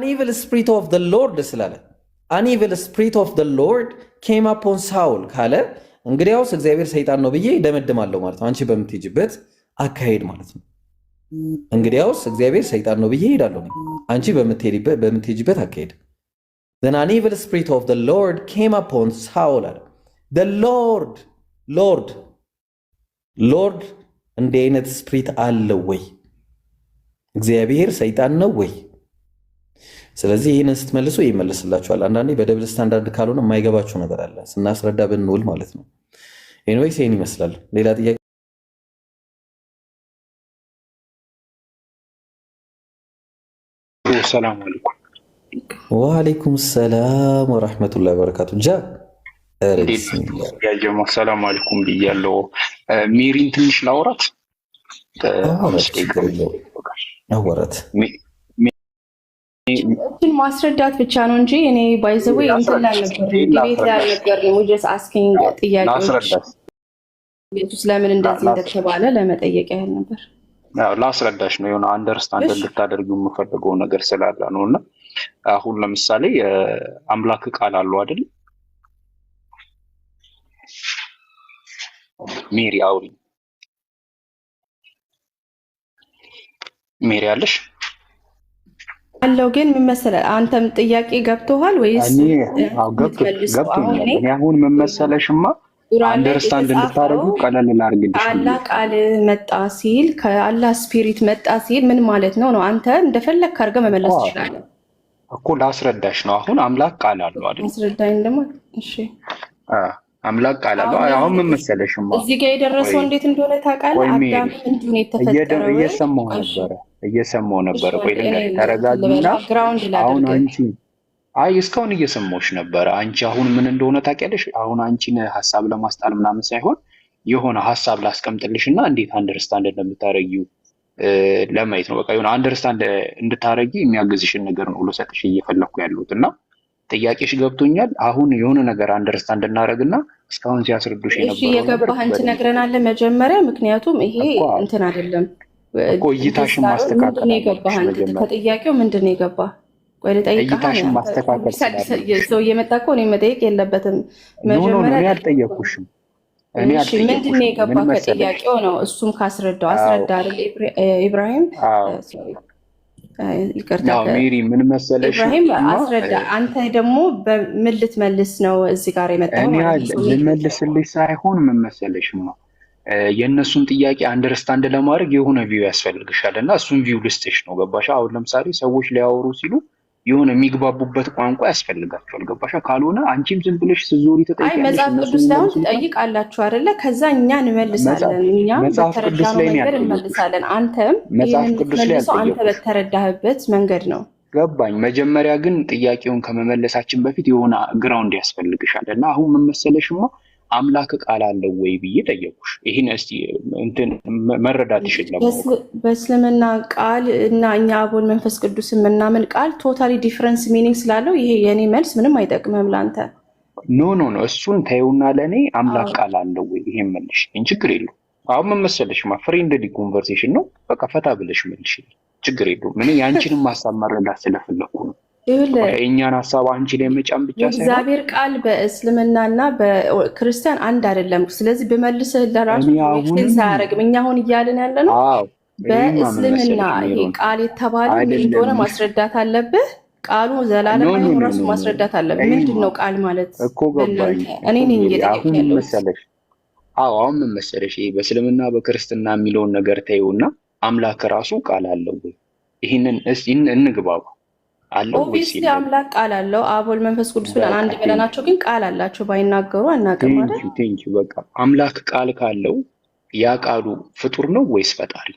evil spirit of the Lord ስላለ an evil spirit of the Lord came upon Saul ካለ እንግዲያውስ እግዚአብሔር ሰይጣን ነው ብዬ ደመድማለሁ ማለት ነው። አንቺ በምትሄጂበት አካሄድ ማለት ነው። እንግዲያውስ እግዚአብሔር ሰይጣን ነው ብዬ ሄዳለሁ አንቺ በምትሄጂበት አካሄድ then an evil spirit of the Lord came upon Saul አለ the Lord እንዲህ አይነት ስፕሪት አለ ወይ? እግዚአብሔር ሰይጣን ነው ወይ? ስለዚህ ይህንን ስትመልሱ ይመልስላችኋል። አንዳንዴ በደብል ስታንዳርድ ካልሆነ የማይገባችሁ ነገር አለ ስናስረዳ ብንውል ማለት ነው። ኤኒዌይስ ይህን ይመስላል። ሌላ ጥያቄ? ሰላም አለይኩም። ወአለይኩም ሰላም ወራህመቱላሂ ወበረካቱ። ያጀማ ሰላም አለይኩም ብያለሁ። ሜሪን ትንሽ ላውራት አወራት እችን ማስረዳት ብቻ ነው እንጂ እኔ ባይዘው እንትን ቤት ያልነገር ነው just asking ጥያቄዎች ለምን እንደዚህ እንደተባለ ለመጠየቅ ያህል ነበር። ላስረዳሽ ነው የሆነ አንደርስታንድ እንድታደርጊው የምፈልገው ነገር ስላለ ነውና አሁን ለምሳሌ አምላክ ቃል አለው አይደል? ሜሪ አውሪ ሜሪ አለሽ አለው ግን ምን መሰለህ አንተም ጥያቄ ገብቶሃል ወይስ ገብቶኛል። እኔ አሁን ምን መሰለሽማ አንደርስታንድ እንድታደርጉ ቀለል ላድርግልሽ። አላህ ቃል መጣ ሲል ከአላህ ስፒሪት መጣ ሲል ምን ማለት ነው? አንተ እንደፈለግህ አድርገህ መመለስ ትችላለህ እኮ። ላስረዳሽ ነው። አሁን አምላክ ቃል አለው አይደል? አስረዳኝ ደግሞ። እሺ አምላክ ቃል አለው። አሁን ምን መሰለሽማ እዚህ ጋር የደረሰው እንዴት እንደሆነ ታውቃለህ? አዳም እንዲሁ የተፈጠረው እየሰማሁ ነበር። ቆይ ልንገርሽ፣ ተረጋጊና አሁን አንቺ እስካሁን እየሰማሁሽ ነበረ። አንቺ አሁን ምን እንደሆነ ታውቂያለሽ? አሁን አንቺን ሐሳብ ለማስጣል ምናምን ሳይሆን የሆነ ሐሳብ ላስቀምጥልሽና እንዴት አንደርስታንድ እንደምታረጊው ለማየት ነው። በቃ የሆነ አንደርስታንድ እንድታረጊ የሚያግዝሽን ነገር ነው ልሰጥሽ እየፈለኩ ያለሁት እና ጥያቄሽ ገብቶኛል። አሁን የሆነ ነገር አንደርስታንድ እናደርግና እስካሁን ሲያስረዱሽ የነበረው እሺ የገባህን ትነግረናለህ መጀመሪያ። ምክንያቱም ይሄ እንትን አይደለም እኮ እይታሽን ማስተካከል ነው የገባህን። ከጥያቄው ምንድነው የገባህ? ቆይ ልጠይቅህ። እይታሽን ማስተካከል ሰው እየመጣ እኮ እኔ መጠየቅ የለበትም መጀመሪያ። እኔ አልጠየቅኩሽም። እሺ ምንድነው የገባህ ከጥያቄው ነው። እሱም ካስረዳው አስረዳ አይደል ኢብራሂም? ይቅርታ ሜሪ ምን መሰለሽ ኢብራሂም አስረዳ። አንተ ደግሞ በምን ልትመልስ ነው እዚህ ጋር የመጣው? እኔ ልመልስልሽ ሳይሆን ምን መሰለሽማ የእነሱን ጥያቄ አንደርስታንድ ለማድረግ የሆነ ቪው ያስፈልግሻል እና እሱን ቪው ልስጥሽ ነው። ገባሻ? አሁን ለምሳሌ ሰዎች ሊያወሩ ሲሉ የሆነ የሚግባቡበት ቋንቋ ያስፈልጋቸዋል። ገባሻ? ካልሆነ አንቺም ዝም ብለሽ ስትዞሪ ተጠይቂያለሽ። መጽሐፍ ቅዱስ ላይ ትጠይቃላችሁ አይደለ? ከዛ እኛ እንመልሳለን። እኛ በተረዳነው መንገድ እንመልሳለን። አንተም መጽሐፍ ቅዱስ ላይ አንተ በተረዳህበት መንገድ ነው። ገባኝ። መጀመሪያ ግን ጥያቄውን ከመመለሳችን በፊት የሆነ ግራውንድ ያስፈልግሻል እና አሁን ምን መሰለሽማ አምላክ ቃል አለው ወይ ብዬ ጠየቁሽ። ይሄን እስቲ እንትን መረዳት ይችላል። በእስልምና ቃል እና እኛ አቦል መንፈስ ቅዱስ የምናምን ቃል ቶታሊ ዲፈረንስ ሚኒንግ ስላለው ይሄ የኔ መልስ ምንም አይጠቅምም ላንተ። ኖ እሱን ታዩና ለኔ አምላክ ቃል አለው ወይ ይሄን መልሽ። ችግር የለውም። አሁን ምን መሰለሽማ ፍሬንድሊ ኮንቨርሴሽን ነው። በቃ ፈታ ብለሽ መልሽ። ችግር የለውም። ምን ያንቺንም ሐሳብ መረዳት ስለፈለኩ ነው። የእኛን ሐሳብ አንቺ ላይ መጫን ብቻ ሳይሆን እግዚአብሔር ቃል በእስልምናና በክርስቲያን አንድ አይደለም። ስለዚህ በመልስህ ለራሱ ሳያረግም እኛ አሁን እያልን ያለ ነው በእስልምና ይሄ ቃል የተባለው ምን እንደሆነ ማስረዳት አለብህ። ቃሉ ዘላለማዊ ራሱ ማስረዳት አለብህ። ምንድነው ቃል ማለት እኮ ገባኝ። እኔ ነኝ እየጠየቅኩ አሁን ምን መሰለሽ በእስልምና በክርስትና የሚለውን ነገር ተይውና አምላክ ራሱ ቃል አለው ወይ? ይሄንን እስቲ እንግባባ። ኦብቪስሊ አምላክ ቃል አለው። አብ ወልድ መንፈስ ቅዱስ ብለን አንድ ብለናቸው ግን ቃል አላቸው። ባይናገሩ አናውቅም አይደል? ቴንኪው በቃ አምላክ ቃል ካለው ያ ቃሉ ፍጡር ነው ወይስ ፈጣሪ?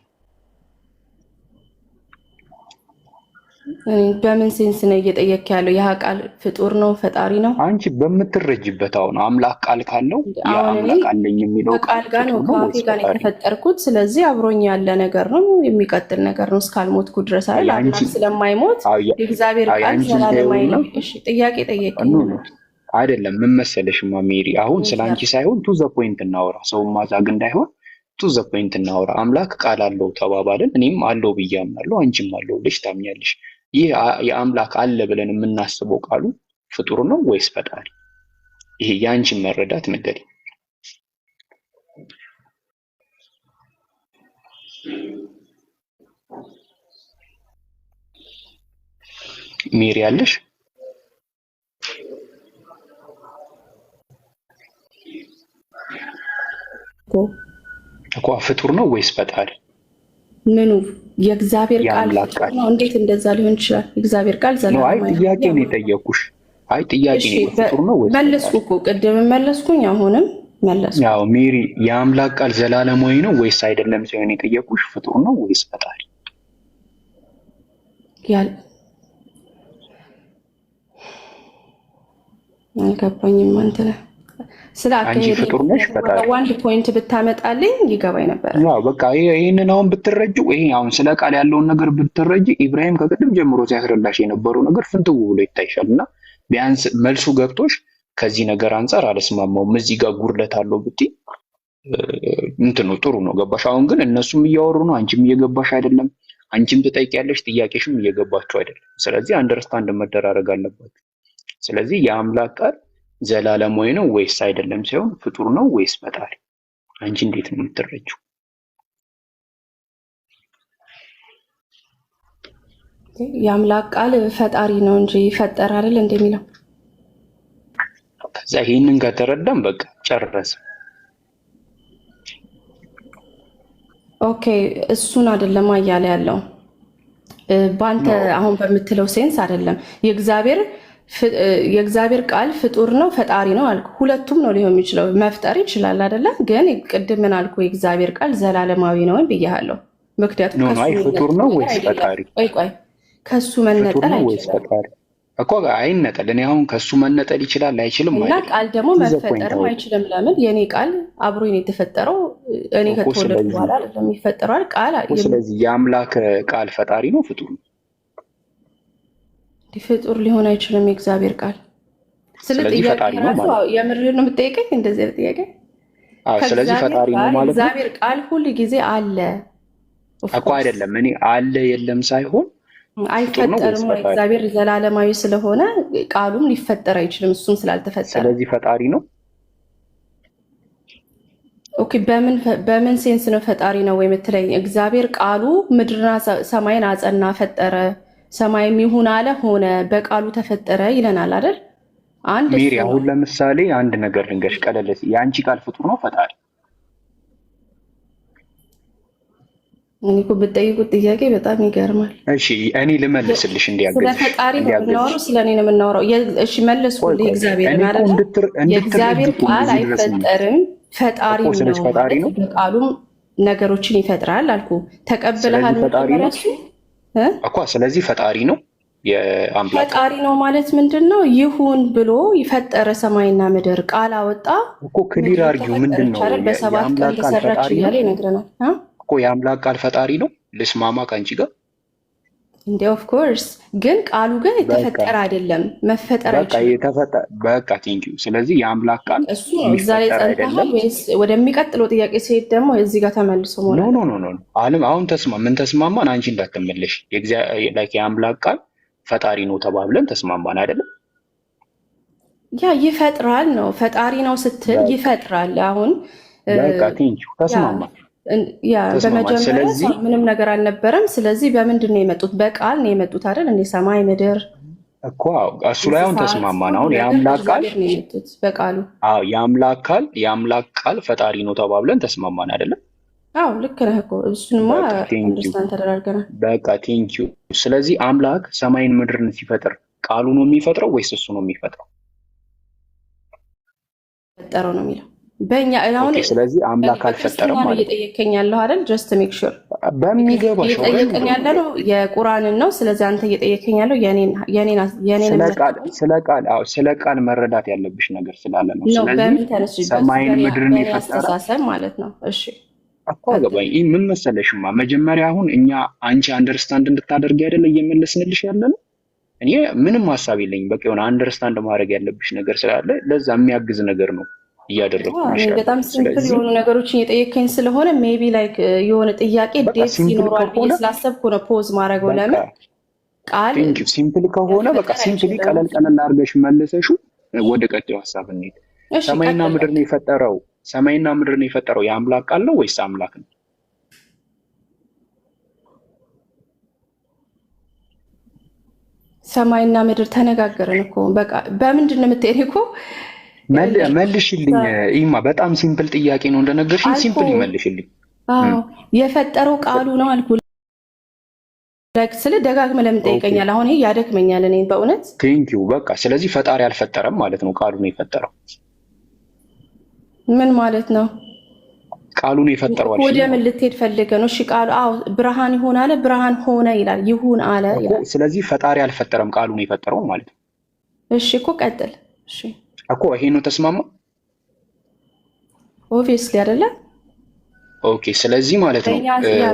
በምን ሴንስ ነው እየጠየቅ ያለው? ያ ቃል ፍጡር ነው ፈጣሪ ነው? አንቺ በምትረጅበት አሁን አምላክ ቃል ካለው ያ አምላክ አለኝ የሚለው ቃል ጋር ነው ከአፌ ጋር የተፈጠርኩት። ስለዚህ አብሮኝ ያለ ነገር ነው፣ የሚቀጥል ነገር ነው እስካልሞትኩ ድረስ አይደል? አምላክ ስለማይሞት የእግዚአብሔር ቃል ዘላለማዊ ነው። እሺ ጥያቄ ጠየቀኝ አይደለም? ምን መሰለሽማ ሜሪ አሁን ስላንቺ ሳይሆን ቱ ዘ ፖይንት እናወራ። ሰው ማዛግ እንዳይሆን ቱ ዘ ፖይንት እናወራ። አምላክ ቃል አለው ተባባልን። እኔም አለው ብዬ አምናለሁ፣ አንቺም አለው ብለሽ ታምኛለሽ። ይህ የአምላክ አለ ብለን የምናስበው ቃሉ ፍጡር ነው ወይስ ፈጣሪ? ይሄ ያንቺን መረዳት ንገሪ። ሜሪ አለሽ? እኮ ፍጡር ነው ወይስ ፈጣሪ? ምኑ የእግዚአብሔር ቃል ነው? እንዴት እንደዛ ሊሆን ይችላል? እግዚአብሔር ቃል ዘላለማዊ ነው። አይ ጥያቄ ነው የጠየኩሽ። አይ ጥያቄ ነው ፍጡር ነው ወይስ? መለስኩ እኮ ቅድም መለስኩኝ፣ አሁንም መለስኩ። ያው ሜሪ የአምላክ ቃል ዘላለማዊ ነው ወይስ አይደለም ሳይሆን የጠየኩሽ ፍጡር ነው ወይስ ፈጣሪ? ያል አልገባኝም። አንተ ስለ አንቺ ፍጡር ነሽ ፈጣሪ ዋንድ ፖይንት ብታመጣልኝ ይገባኝ ነበር። ያው በቃ ይሄንን አሁን ብትረጁ፣ ይሄ አሁን ስለ ቃል ያለውን ነገር ብትረጂ፣ ኢብራሂም ከቅድም ጀምሮ ሲያስረዳሽ የነበረው ነገር ፍንትው ብሎ ይታይሻልና ቢያንስ መልሱ ገብቶሽ ከዚህ ነገር አንፃር አልስማማውም እዚህ ጋር ጉድለት አለው ብትይ እንትኑ ጥሩ ነው። ገባሽ? አሁን ግን እነሱም እያወሩ ነው፣ አንቺም እየገባሽ አይደለም። አንቺም ትጠይቂያለሽ፣ ጥያቄሽም እየገባችሁ አይደለም። ስለዚህ አንደርስታንድ መደራረግ አለባችሁ። ስለዚህ የአምላክ ቃል ዘላለማዊ ነው ወይስ አይደለም ሳይሆን ፍጡር ነው ወይስ ፈጣሪ? አንቺ እንዴት ነው የምትረጂው? የአምላክ ቃል ፈጣሪ ነው እንጂ ፈጠረ አይደል እንደሚለው። ከዛ ይሄንን ከተረዳም በቃ ጨረሰ። ኦኬ እሱን አይደለም እያለ ያለው በአንተ አሁን በምትለው ሴንስ አይደለም። የእግዚአብሔር ቃል ፍጡር ነው ፈጣሪ ነው አልኩ። ሁለቱም ነው ሊሆን የሚችለው። መፍጠር ይችላል አይደለ? ግን ቅድም ምን አልኩ? የእግዚአብሔር ቃል ዘላለማዊ ነው ብያለሁ። ምክንያቱም ፍጡር ነው ወይስ ፈጣሪ? ቆይ ከሱ መነጠል አይችልም እኮ አይነጠል። እኔ አሁን ከሱ መነጠል ይችላል አይችልም እና ቃል ደግሞ መፈጠርም አይችልም። ለምን? የኔ ቃል አብሮኝ ነው የተፈጠረው። እኔ ከተወለድኩ በኋላ አይደለም ይፈጠራል ቃል። ስለዚህ የአምላክ ቃል ፈጣሪ ነው ፍጡር ነው? ፍጡር ሊሆን አይችልም የእግዚአብሔር ቃል። ስለዚህ ፈጣሪ ነው ማለት ነው። የምር ነው የምትጠይቀኝ እንደዚህ አይነት ጥያቄ? ስለዚህ ፈጣሪ ነው ማለት ነው። እግዚአብሔር ቃል ሁሉ ጊዜ አለ እኮ አይደለም። እኔ አለ የለም ሳይሆን አይፈጠርም። እግዚአብሔር ዘላለማዊ ስለሆነ ቃሉም ሊፈጠር አይችልም እሱም ስላልተፈጠረ። ስለዚህ ፈጣሪ ነው። ኦኬ በምን ሴንስ ነው ፈጣሪ ነው ወይ የምትለኝ? እግዚአብሔር ቃሉ ምድርና ሰማይን አጸና ፈጠረ፣ ሰማይም ይሁን አለ ሆነ፣ በቃሉ ተፈጠረ ይለናል አይደል? አንድ ሜሪ አሁን ለምሳሌ አንድ ነገር ልንገርሽ፣ ቀለል የአንቺ ቃል ፍጡር ነው ፈጣሪ? እኔ እኮ ብትጠይቁት ጥያቄ በጣም ይገርማል። እሺ እኔ ልመልስልሽ እንዲያገኝ። ስለ ፈጣሪ ነው የምናወራው፣ ስለ እኔ ነው የምናወራው። እሺ መልስኩልህ። እግዚአብሔር ማለት የእግዚአብሔር ቃል አይፈጠርም ፈጣሪ ነው። በቃሉም ነገሮችን ይፈጥራል አልኩ። ተቀብለሃል መጠራሱ እኮ። ስለዚህ ፈጣሪ ነው የአምላክ ፈጣሪ ነው ማለት ምንድን ነው? ይሁን ብሎ ይፈጠረ ሰማይና ምድር ቃል አወጣ እኮ። ክሊር አድርጊው ምንድን ነው? በሰባት ቀን ተሰራች እያለ ይነግረናል እኮ። የአምላክ ቃል ፈጣሪ ነው። ልስማማ ከአንቺ ጋር እንዴ? ኦፍ ኮርስ። ግን ቃሉ ግን የተፈጠረ አይደለም፣ መፈጠር አይችልም። በቃ ቴንኪው። ስለዚህ የአምላክ ቃል እሱ ነው። እዛ ላይ ጸንተሃል ወይስ ወደሚቀጥለው ጥያቄ ሲሄድ ደግሞ እዚህ ጋር ተመልሶ ኖ አሁን ምን ተስማማን? አንቺ እንዳትመለሽ። የአምላክ ቃል ፈጣሪ ነው ተባብለን ተስማማን አይደለም? ያ ይፈጥራል ነው። ፈጣሪ ነው ስትል ይፈጥራል። አሁን በቃ ቴንኪው ተስማማን። ያ በመጀመሪያ ምንም ነገር አልነበረም። ስለዚህ በምንድን ነው የመጡት? በቃል ነው የመጡት አይደል? እንደ ሰማይ ምድር እኮ እሱ ላይ አሁን ተስማማን። አሁን የአምላክ ቃል በቃሉ የአምላክ ቃል ፈጣሪ ነው ተባብለን ተስማማን አይደለም? አዎ ልክ ነህ እኮ። እሱንማ አንደርስታንድ ተደራርገናል። በቃ ቴንኪው። ስለዚህ አምላክ ሰማይን ምድርን ሲፈጥር ቃሉ ነው የሚፈጥረው ወይስ እሱ ነው የሚፈጥረው? ፈጠረው ነው የሚለው በእኛ አሁን። ስለዚህ አምላክ አልፈጠረም ማለት እየጠየቀኝ ያለው አይደል? ጀስት ሜክ ሹር በሚገባሽ እየጠየቀኝ ያለው የቁርአንን ነው። ስለዚህ አንተ እየጠየቀኝ ያለው ስለ ቃል መረዳት ያለብሽ ነገር ስላለ ነው። ስለዚህ ሰማይን ምድርን የፈጠረ ማለት ነው። እሺ እኮ አገባኝ። ምን መሰለሽማ መጀመሪያ አሁን አንቺ አንደርስታንድ እንድታደርጊ አይደለ እየመለስንልሽ ያለ ነው። እኔ ምንም ሀሳብ የለኝም። በቃ የሆነ አንደርስታንድ ማድረግ ያለብሽ ነገር ስላለ ለዛ የሚያግዝ ነገር ነው እያደረኩልሽ። በጣም ሲምፕል የሆኑ ነገሮችን የጠየቀኝ ስለሆነ ሜቢ ላይክ የሆነ ጥያቄ ዴፕስ ይኖረዋል ብዬ ስላሰብኩ ነው ፖዝ ማድረገው። ለምን ቃል ሲምፕል ከሆነ በቃ ሲምፕሊ ቀለል አድርገሽ መልሰሹ ወደ ቀጣዩ ሐሳብ እንሂድ። ሰማይና ምድር ነው የፈጠረው የአምላክ ቃል ነው ወይስ አምላክ ነው? ሰማይና ምድር ተነጋገርን እኮ በቃ በምንድን ነው የምትሄድ እኮ መልሽልኝ። ኢማ በጣም ሲምፕል ጥያቄ ነው እንደነገርሽኝ፣ ሲምፕል ይመልሽልኝ። የፈጠረው ቃሉ ነው አልኩ። ስለ ደጋግመህ ለምን ጠይቀኛል? አሁን ይሄ ያደክመኛል እኔ በእውነት ቴንኪው። በቃ ስለዚህ ፈጣሪ አልፈጠረም ማለት ነው፣ ቃሉ ነው የፈጠረው። ምን ማለት ነው? ቃሉ ነው የፈጠረው አልሽ። ወደ ምን ልትሄድ ፈልገህ ነው? እሺ ቃሉ ብርሃን ይሁን አለ፣ ብርሃን ሆነ ይላል። ይሁን አለ ይላል። ስለዚህ ፈጣሪ አልፈጠረም፣ ቃሉ ነው የፈጠረው ማለት ነው። እሺ እኮ ቀጥል። እሺ እኮ ይሄ ነው ተስማማ። ኦብቪየስሊ አይደለ? ኦኬ። ስለዚህ ማለት ነው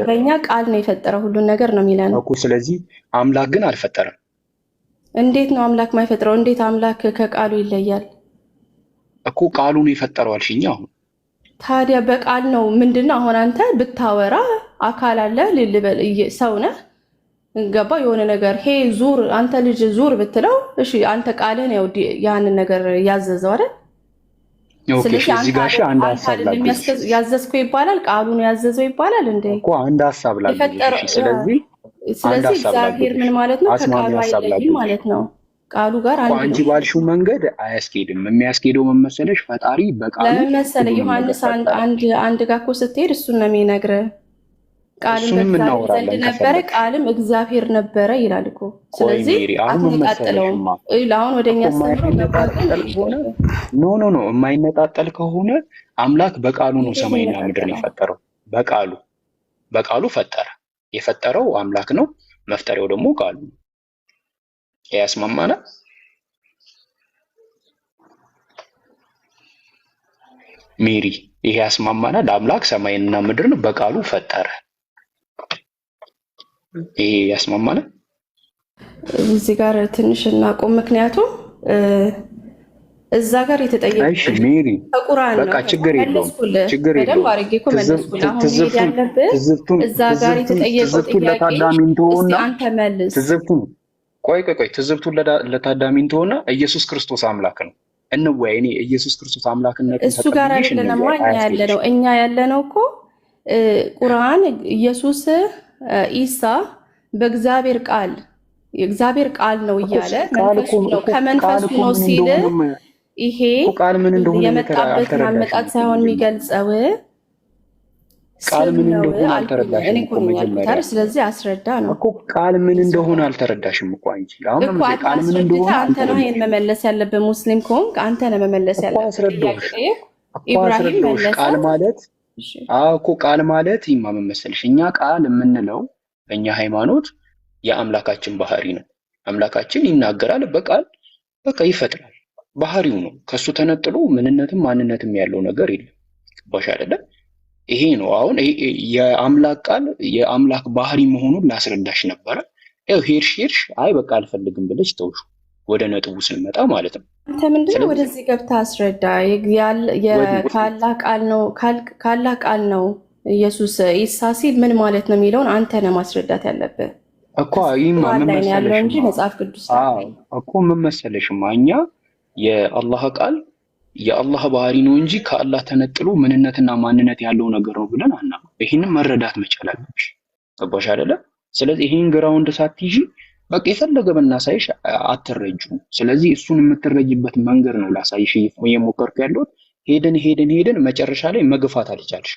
በእኛ ቃል ነው የፈጠረው ሁሉን ነገር ነው የሚለን እኮ። ስለዚህ አምላክ ግን አልፈጠረም። እንዴት ነው አምላክ ማይፈጥረው? እንዴት አምላክ ከቃሉ ይለያል? እኮ ቃሉ ነው የፈጠረው አልሽኝ። አሁን ታዲያ በቃል ነው ምንድነው? አሁን አንተ ብታወራ አካል አለ ልልበል ሰው ነህ ገባ የሆነ ነገር ሄ ዙር አንተ ልጅ ዙር ብትለው እሺ አንተ ቃልህን ያው ያንን ነገር ያዘዘው አይደል? ስለዚህ እዚህ ጋር አንድ ሐሳብ ያዘዝከው ይባላል፣ ቃሉን ያዘዘው ይባላል እንዴ? እኮ አንድ ሐሳብ ላድርግልሽ። ስለዚህ እግዚአብሔር ምን ማለት ነው? ከቃሉ አይለይም ማለት ነው። ቃሉ ጋር አንቺ ባልሽው መንገድ አያስኬድም። የሚያስኬደው መመሰለሽ ፈጣሪ በቃሉ ለምን መሰለህ? ዮሐንስ አንድ ጋር እኮ ስትሄድ እሱን ነው የሚነግርህ። ቃልም በእግዚአብሔር ዘንድ ነበረ፣ ቃልም እግዚአብሔር ነበረ ይላል እኮ። ስለዚህ አትነጣጥለውም። አሁን ወደኛ ኖ የማይነጣጠል ከሆነ አምላክ በቃሉ ነው ሰማይና ምድርን የፈጠረው። በቃሉ ፈጠረ። የፈጠረው አምላክ ነው፣ መፍጠሪያው ደግሞ ቃሉ ነው። ያስማማናል። ሜሪ ይሄ ያስማማናል። አምላክ ሰማይና ምድርን በቃሉ ፈጠረ። ይሄ ያስማማናል። እዚህ ጋር ትንሽ እናቆም፣ ምክንያቱም እዛ ጋር የተጠየቀው እሺ ሜሪ ከቁርአን ነው። በቃ ችግር የለውም። በደንብ አድርጌ እኮ መለስኩልህ። አሁን መሄድ ያለብህ እዛ ጋር የተጠየቀው ጥያቄ አንተ መልስ። ቆይ ትዝብቱን ለታዳሚን ተሆና ኢየሱስ ክርስቶስ አምላክ ነው እንወያይ። እኔ ኢየሱስ ክርስቶስ አምላክነት እሱ ጋር አይደለም እኛ ያለነው እኮ ቁርአን ኢየሱስ ኢሳ በእግዚአብሔር ቃል የእግዚአብሔር ቃል ነው እያለ መንፈሱ ነው ከመንፈሱ ነው ሲል ይሄ የመጣበትን አመጣጥ ሳይሆን የሚገልጸው ቃል ምን እንደሆነ አልተረዳሽም እኮ መጀመሪያ። ስለዚህ አስረዳ ነው እኮ ቃል ምን እንደሆነ አልተረዳሽም እኮ አንቺ። አሁን ቃል ምን እንደሆነ አንተ ነው ይሄን መመለስ ያለብህ። ሙስሊም ከሆንክ አንተ ነው መመለስ ያለብህ። ኢብራሂም መለሰ። ቃል ማለት እኮ ቃል ማለት ይማም መሰልሽ፣ እኛ ቃል የምንለው በእኛ ሃይማኖት የአምላካችን ባህሪ ነው። አምላካችን ይናገራል በቃል በቃ ይፈጥራል። ባህሪው ነው። ከሱ ተነጥሎ ምንነትም ማንነትም ያለው ነገር የለም። ባሽ አይደለም። ይሄ ነው አሁን የአምላክ ቃል የአምላክ ባህሪ መሆኑን ላስረዳሽ ነበረ። ያው ሄድሽ አይ በቃ አልፈልግም ብለሽ ተውሹ። ወደ ነጥቡ ስንመጣ ማለት ነው። አንተ ምንድነው ወደዚህ ገብተህ አስረዳ። ካላህ ቃል ነው ኢየሱስ ኢሳ ሲል ምን ማለት ነው የሚለውን አንተ ነህ ማስረዳት ያለብህ እኮ። ይማ ምን መሰለሽ እንጂ መጽሐፍ ቅዱስ እኮ ምን መሰለሽ እኛ የአላህ ቃል የአላህ ባህሪ ነው እንጂ ከአላህ ተነጥሎ ምንነትና ማንነት ያለው ነገር ነው ብለን አናውቅም። ይሄንን መረዳት መቻል አለብሽ። ገባሽ አይደለ? ስለዚህ ይሄን ግራውንድ ሳትይዢ በቃ የፈለገ ብናሳይሽ አትረጂም። ስለዚህ እሱን የምትረጂበት መንገድ ነው ላሳይሽ እየሞከርኩ ያለሁት። ሄደን መጨረሻ ላይ መግፋት አልቻልሽ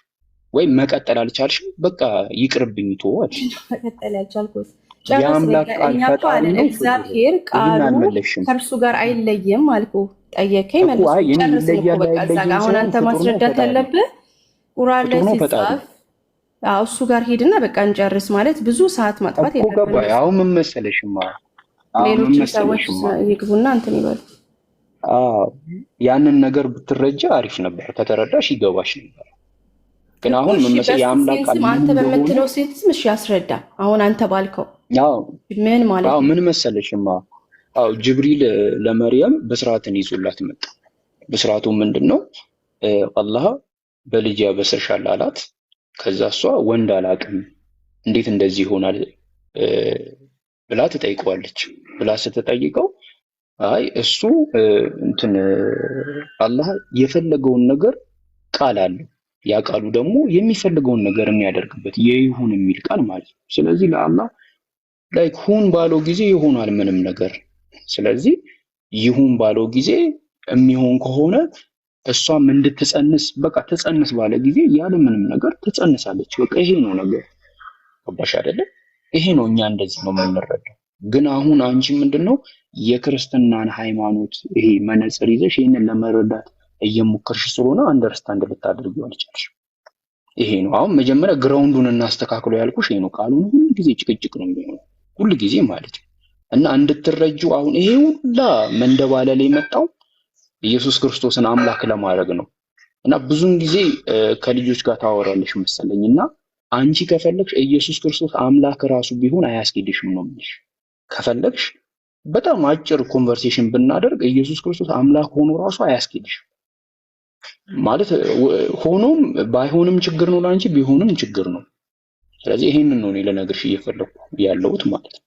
ወይም መቀጠል አልቻልሽ። በቃ ይቅርብኝ ተወልሽ። መቀጠል ያልቻልኩት የአምላክ ቃል ፈጣሪ ነው። እግዚአብሔር ቃሉ ከእርሱ ጋር አይለይም አልኩ። ጠየቀኝ መልስ ጨርስ እኮ በቃ እዛ ጋር አሁን አንተ ማስረዳት ያለብህ ቁርአን ላይ ሲጻፍ እሱ ጋር ሄድና በቃ እንጨርስ ማለት ብዙ ሰዓት ማጥፋት የለብንም። አሁን ምን መሰለሽማ ሌሎች ሰዎች ይግቡና እንትን ይበሉ። ያንን ነገር ብትረጃ አሪፍ ነበር። ከተረዳሽ ይገባሽ ነበር። ግን አሁን ምን መሰለሽ የአምላክ ቃል አንተ በምትለው ሴትም እሺ ያስረዳ። አሁን አንተ ባልከው ምን ማለት ነው? ምን መሰለሽማ ጅብሪል ለመርየም ብስራትን ይዞላት መጣ። ብስራቱ ምንድነው? አላህ በልጅ ያበስርሻል አላት። ከዛ እሷ ወንድ አላውቅም እንዴት እንደዚህ ይሆናል ብላ ትጠይቀዋለች። ብላ ስትጠይቀው አይ እሱ እንትን አላህ የፈለገውን ነገር ቃል አለው። ያ ቃሉ ደግሞ የሚፈልገውን ነገር የሚያደርግበት የይሁን የሚል ቃል ማለት ነው። ስለዚህ ለአላህ ላይክ ሁን ባለው ጊዜ ይሆናል ምንም ነገር። ስለዚህ ይሁን ባለው ጊዜ የሚሆን ከሆነ እሷም እንድትጸንስ በቃ ትጸንስ ባለ ጊዜ ያለ ምንም ነገር ትጸንሳለች። በቃ ይሄ ነው ነገር። ገባሽ አይደለ? ይሄ ነው እኛ እንደዚህ ነው የምንረዳው። ግን አሁን አንቺ ምንድነው የክርስትናን ሃይማኖት ይሄ መነጽር ይዘሽ ይሄንን ለመረዳት እየሞከርሽ ስለሆነ አንደርስታንድ ልታደርጊው አልቻልሽም። ይሄ ነው አሁን መጀመሪያ ግራውንዱን እናስተካክለው ያልኩሽ ይሄ ነው። ቃሉን ሁሉ ጊዜ ጭቅጭቅ ነው የሚሆነው ሁሉ ጊዜ ማለት ነው። እና እንድትረጁ አሁን ይሄ ሁላ መንደባለል የመጣው ኢየሱስ ክርስቶስን አምላክ ለማድረግ ነው። እና ብዙን ጊዜ ከልጆች ጋር ታወራለሽ መሰለኝና አንቺ ከፈለግሽ ኢየሱስ ክርስቶስ አምላክ ራሱ ቢሆን አያስኬድሽም ነው የምልሽ። ከፈለግሽ በጣም አጭር ኮንቨርሴሽን ብናደርግ ኢየሱስ ክርስቶስ አምላክ ሆኖ ራሱ አያስኬድሽም ማለት ሆኖም ባይሆንም ችግር ነው ላንቺ፣ ቢሆንም ችግር ነው። ስለዚህ ይሄንን ነው እኔ ለነገርሽ እየፈለኩ ያለሁት ማለት ነው።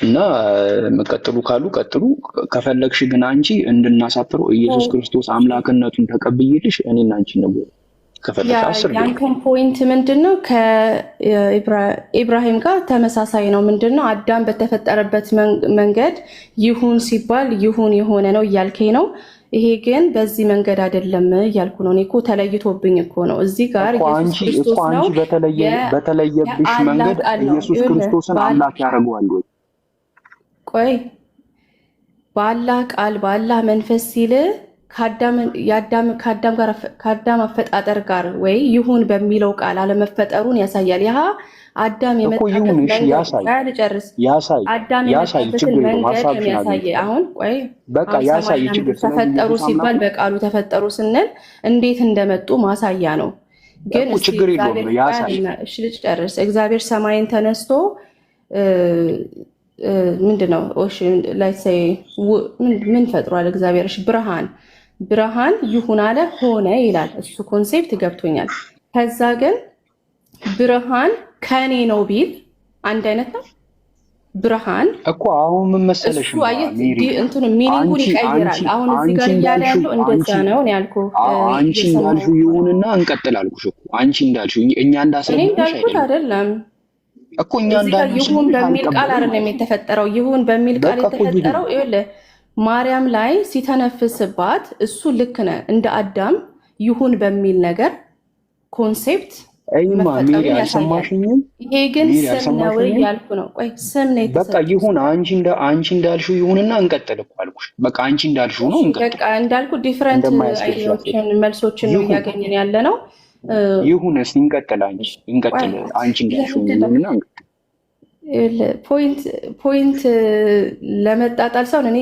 እና መቀጠሉ ካሉ ቀጥሉ፣ ከፈለግሽ ግን አንቺ እንድናሳጥረው ኢየሱስ ክርስቶስ አምላክነቱን ተቀብዬልሽ እኔና አንቺ ነው ከፈለግሽ አስር ያንተን ፖይንት ምንድነው ከኢብራሂም ጋር ተመሳሳይ ነው። ምንድነው አዳም በተፈጠረበት መንገድ ይሁን ሲባል ይሁን የሆነ ነው እያልከኝ ነው። ይሄ ግን በዚህ መንገድ አይደለም እያልኩ ነው። እኔ እኮ ተለይቶብኝ እኮ ነው እዚህ ጋር ኢየሱስ ክርስቶስ ነው በተለየብሽ መንገድ ኢየሱስ ክርስቶስን አምላክ ያደርገዋል ወይ? ቆይ በአላህ ቃል በአላህ መንፈስ ሲል ከአዳም አፈጣጠር ጋር ወይ ይሁን በሚለው ቃል አለመፈጠሩን ያሳያል። ያ አዳም የመጣበት መንገድ የሚያሳይ አሁን ቆይ በቃ ያሳይ ችግር ተፈጠሩ ሲባል በቃሉ ተፈጠሩ ስንል እንዴት እንደመጡ ማሳያ ነው። ግን ችግር የለውም ያሳይ። እሺ ልጨርስ። እግዚአብሔር ሰማይን ተነስቶ ምንድነው ምን ፈጥሯል እግዚአብሔር? ብርሃን ይሁን አለ ሆነ ይላል። እሱ ኮንሴፕት ገብቶኛል። ከዛ ግን ብርሃን ከኔ ነው ቢል አንድ አይነት ነው። ብርሃን እኮ አሁን ምን መሰለሽ እንትኑ ሚኒንጉን ይቀይራል። አሁን እዚህ ጋር እያለ ያለው እንደዛ ነው ያልኩህ። አንቺ እንዳልሽው ይሁንና እንቀጥል አልኩሽ እኮ። አንቺ እንዳልሽው እኛ እንዳስረዳሽ አይደለም እኮ እኛ እንዳልሽው ይሁን በሚል ቃል አይደለም የተፈጠረው። ይሁን በሚል ቃል የተፈጠረው ይኸውልህ ማርያም ላይ ሲተነፍስባት እሱ ልክ ነህ እንደ አዳም ይሁን በሚል ነገር ኮንሴፕት መፈጠሩን ያሳያል። ይሄ ግን ስም ነው ያልኩ ነው። ቆይ ስም ነው በቃ ይሁን አንቺ እንዳልሽው ይሁንና እንቀጥል እኮ አልኩሽ። በቃ አንቺ እንዳልሽው ነው እንቀጥል። በቃ እንዳልኩ ዲፈረንት አይዲያዎችን መልሶችን ነው እያገኘን ያለ ነው። ይሁን እስኪ እንቀጥል። አንቺ እንዳልሽው ይሁንና ፖይንት ለመጣጣል ሳይሆን እኔ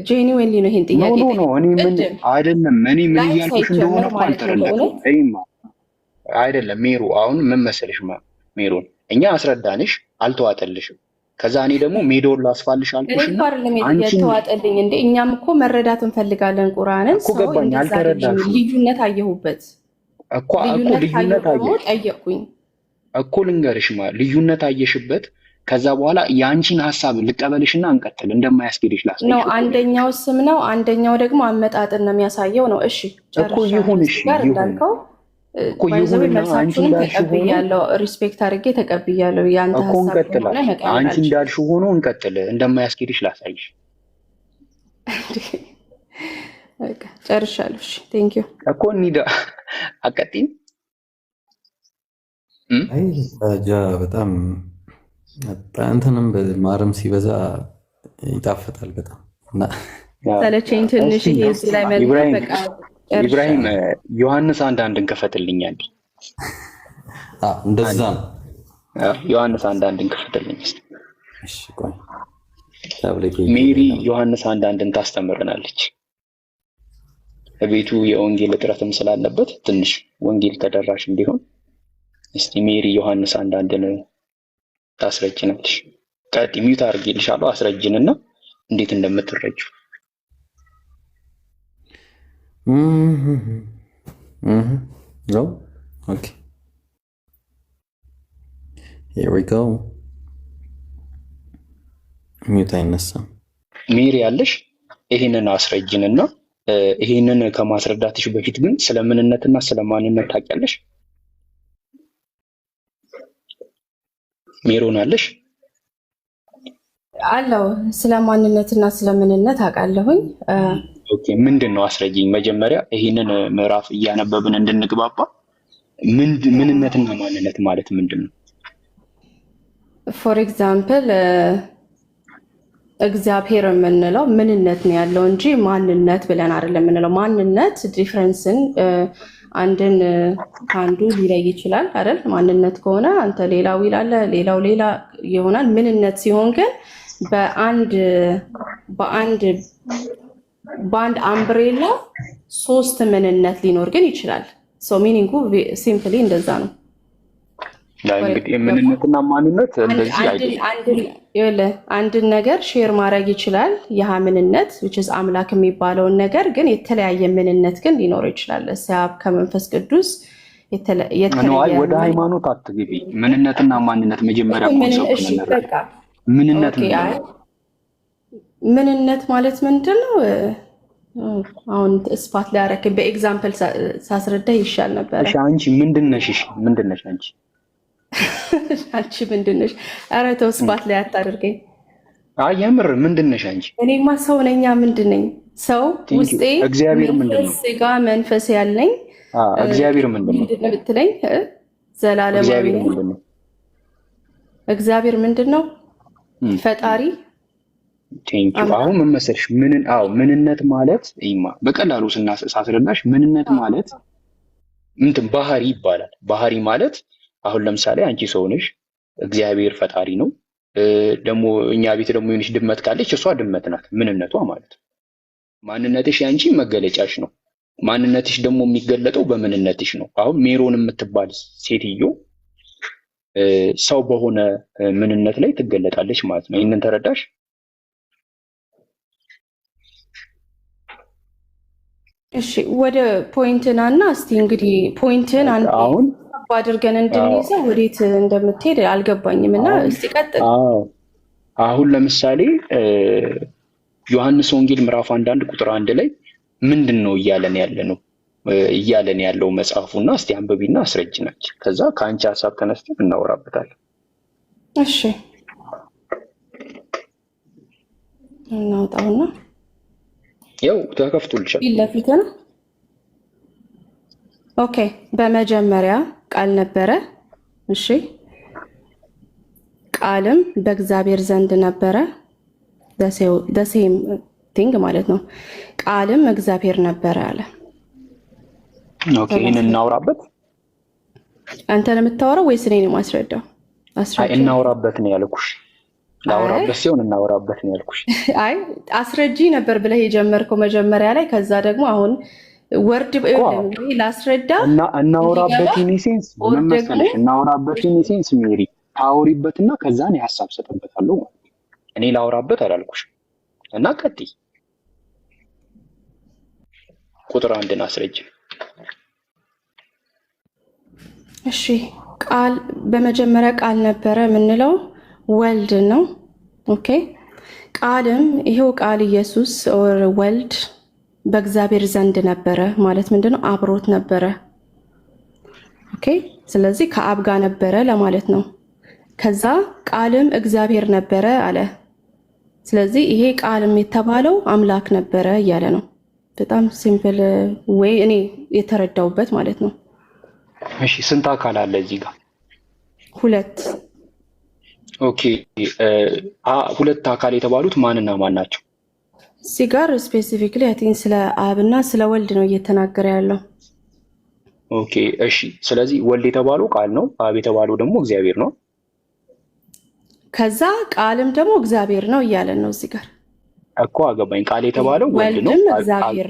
ጄኒዌንሊ ነው ይሄን ጥያቄ ነው እኔ ምን አይደለም እኔ ምን እያልኩሽ እንደሆነ አልተረዳሁም። አይደለም ሜሩ፣ አሁን ምን መሰለሽ ሜሩን እኛ አስረዳንሽ አልተዋጠልሽም። ከዛ እኔ ደግሞ ሜዶን ላስፋልሽ አልኩሽና አንቺ ተዋጠልኝ እንዴ? እኛም እኮ መረዳት እንፈልጋለን ቁርአንን። እኮ ገባኝ፣ አልተረዳሽም። ልዩነት አየሁበት እኮ ልዩነት አየሽ ጠየቅኩኝ እኮ ልንገርሽ ልዩነት አየሽበት። ከዛ በኋላ የአንቺን ሀሳብ ልቀበልሽና እንቀጥል። እንደማያስኬድሽ ላስፈልግ ነው። አንደኛው ስም ነው፣ አንደኛው ደግሞ አመጣጥን ነው የሚያሳየው ነው። እሺ እኮ ይሁን፣ እሺ እንዳልከው መልሳችሁንም ተቀብያለሁ፣ ሪስፔክት አድርጌ ተቀብያለሁ። ያንተ ሀሳብ ሆነ አንቺ እንዳልሽው ሆኖ እንቀጥል። እንደማያስኬድሽ ላሳይሽ። በቃ ጨርሻለሁ። እሺ ቴንክ ዩ እኮ እንሂዳ። አቀጥኝ። በጣም እንትንም ማርም ሲበዛ ይጣፍጣል በጣም እና ሰለቸኝ ትንሽ ይሄ እዚህ ላይ መልስ በቃ ኢብራሂም ዮሐንስ 1:1 እንከፈትልኛል። እንደዛ ነው። ዮሐንስ 1:1 እንከፈትልኝ እስቲ። እሺ ቆይ ሜሪ ዮሐንስ 1:1 ታስተምረናለች። ቤቱ የወንጌል እጥረትም ስላለበት ትንሽ ወንጌል ተደራሽ እንዲሆን እስቲ ሜሪ ዮሐንስ 1:1 ታስረጅናለሽ። ቀጥ ሚዩት አድርጌልሻለሁ። አስረጅንና እንዴት እንደምትረጁ No? Okay. Here we go. ሚውት አይነሳም። ሜሪ ያለሽ ይሄንን አስረጅንና ይሄንን ከማስረዳትሽ በፊት ግን ስለ ምንነትና ስለ ማንነት ታውቂያለሽ? ሜሮን አለሽ? አለው ስለ ማንነትና ስለ ምንነት አውቃለሁኝ። ኦኬ ምንድነው? አስረጅኝ መጀመሪያ ይሄንን ምዕራፍ እያነበብን እንድንግባባ። ምንነትና ማንነት ማለት ምንድነው? ፎር ኤግዛምፕል እግዚአብሔር የምንለው ምንነት ነው ያለው እንጂ ማንነት ብለን አይደለም የምንለው። ማንነት ዲፍረንስን አንድን ከአንዱ ሊለይ ይችላል አይደል? ማንነት ከሆነ አንተ ሌላው ይላል፣ ሌላው ሌላ ይሆናል። ምንነት ሲሆን ግን በአንድ አምብሬላ 3 ምንነት ሊኖር ግን ይችላል። ሶ ሚኒንጉ ሲምፕሊ እንደዛ ነው። እንግዲህ ምንነትና ማንነት እንደዚህ አንድን ነገር ሼር ማድረግ ይችላል። ያ ምንነት which is አምላክ የሚባለውን ነገር ግን የተለያየ ምንነት ግን ሊኖረው ይችላል። ሲያብ ከመንፈስ ቅዱስ የተለያየ ወደ ሃይማኖት አትግቢ። ምንነትና ማንነት መጀመሪያ ምንነት ማለት ምንድነው? አሁን ስፓት ላይ አረክ በኤግዛምፕል ሳስረዳ ይሻል ነበር። እሺ አንቺ ምንድነሽ? አንቺ አንቺ ምንድነሽ? ኧረ ተው ስፓት ላይ አታደርገኝ። አይ የምር ምንድነሽ አንቺ? እኔማ ሰው ነኝ። ምንድነኝ? ሰው ውስጤ እግዚአብሔር ምንድነው? ስጋ መንፈስ ያለኝ እግዚአብሔር ምንድነው ብትለኝ ዘላለማዊ ነው። እግዚአብሔር ምንድነው? ፈጣሪ። አሁን ምን መሰለሽ ምንነት ማለት በቀላሉ ሳስረዳሽ ምንነት ማለት ባህሪ ይባላል። ባህሪ ማለት አሁን ለምሳሌ አንቺ ሰው ነሽ፣ እግዚአብሔር ፈጣሪ ነው። ደግሞ እኛ ቤት ደግሞ የሆነች ድመት ካለች እሷ ድመት ናት፣ ምንነቷ ማለት ነው። ማንነትሽ ያንቺ መገለጫሽ ነው። ማንነትሽ ደግሞ የሚገለጠው በምንነትሽ ነው። አሁን ሜሮን የምትባል ሴትዮ ሰው በሆነ ምንነት ላይ ትገለጣለች ማለት ነው። ይህንን ተረዳሽ? እሺ ወደ ፖይንትና እና እስቲ እንግዲህ ፖይንትን አሁን አድርገን እንድንይዘው ወዴት እንደምትሄድ አልገባኝም እና እስቲ ቀጥል። አሁን ለምሳሌ ዮሐንስ ወንጌል ምዕራፍ 1 ቁጥር 1 ላይ ምንድን ነው እያለን ያለው መጽሐፉና እስቲ አንብቢና አስረጅናች። ከዛ ከአንቺ ሀሳብ ተነስተን እናወራበታለን። እሺ እናውጣውና ያው ተከፍቶልሻል ለፊት ነው። ኦኬ በመጀመሪያ ቃል ነበረ። እሺ ቃልም በእግዚአብሔር ዘንድ ነበረ። the same thing ማለት ነው። ቃልም እግዚአብሔር ነበረ አለ። ኦኬ ይሄን እናውራበት። አንተ ነው የምታወራው ወይስ እኔ ነው የማስረዳው? አይ እናውራበት ነው ያልኩሽ። ላውራበት ሲሆን እናውራበት ነው ያልኩሽ። አይ አስረጂ ነበር ብለህ የጀመርከው መጀመሪያ ላይ። ከዛ ደግሞ አሁን ወርድ ላስረዳ እና እናውራበት ኢኒሴንስ ምን መሰለሽ፣ እናውራበት ኢኒሴንስ ሜሪ ታውሪበትና ከዛ ነው ሐሳብ ሰጥበታለሁ። እኔ ላውራበት አላልኩሽ። እና ቀጥይ ቁጥር 1 አስረጂ። እሺ ቃል በመጀመሪያ ቃል ነበረ የምንለው ወልድ ነው። ኦኬ ቃልም ይሄው ቃል ኢየሱስ ኦር ወልድ በእግዚአብሔር ዘንድ ነበረ ማለት ምንድነው? አብሮት ነበረ። ኦኬ ስለዚህ ከአብ ጋር ነበረ ለማለት ነው። ከዛ ቃልም እግዚአብሔር ነበረ አለ። ስለዚህ ይሄ ቃልም የተባለው አምላክ ነበረ እያለ ነው። በጣም ሲምፕል ወይ እኔ የተረዳውበት ማለት ነው። እሺ ስንት አካል አለ እዚህ ጋር? 2። ኦኬ ሁለት አካል የተባሉት ማንና ማን ናቸው? እዚህ ጋር ስፔሲፊክሊ አይ ቲንክ ስለ አብና ስለ ወልድ ነው እየተናገረ ያለው። ኦኬ እሺ ስለዚህ ወልድ የተባለው ቃል ነው፣ አብ የተባለው ደግሞ እግዚአብሔር ነው። ከዛ ቃልም ደግሞ እግዚአብሔር ነው እያለን ነው እዚህ ጋር እኮ አገባኝ። ቃል የተባለው ወልድ ነው፣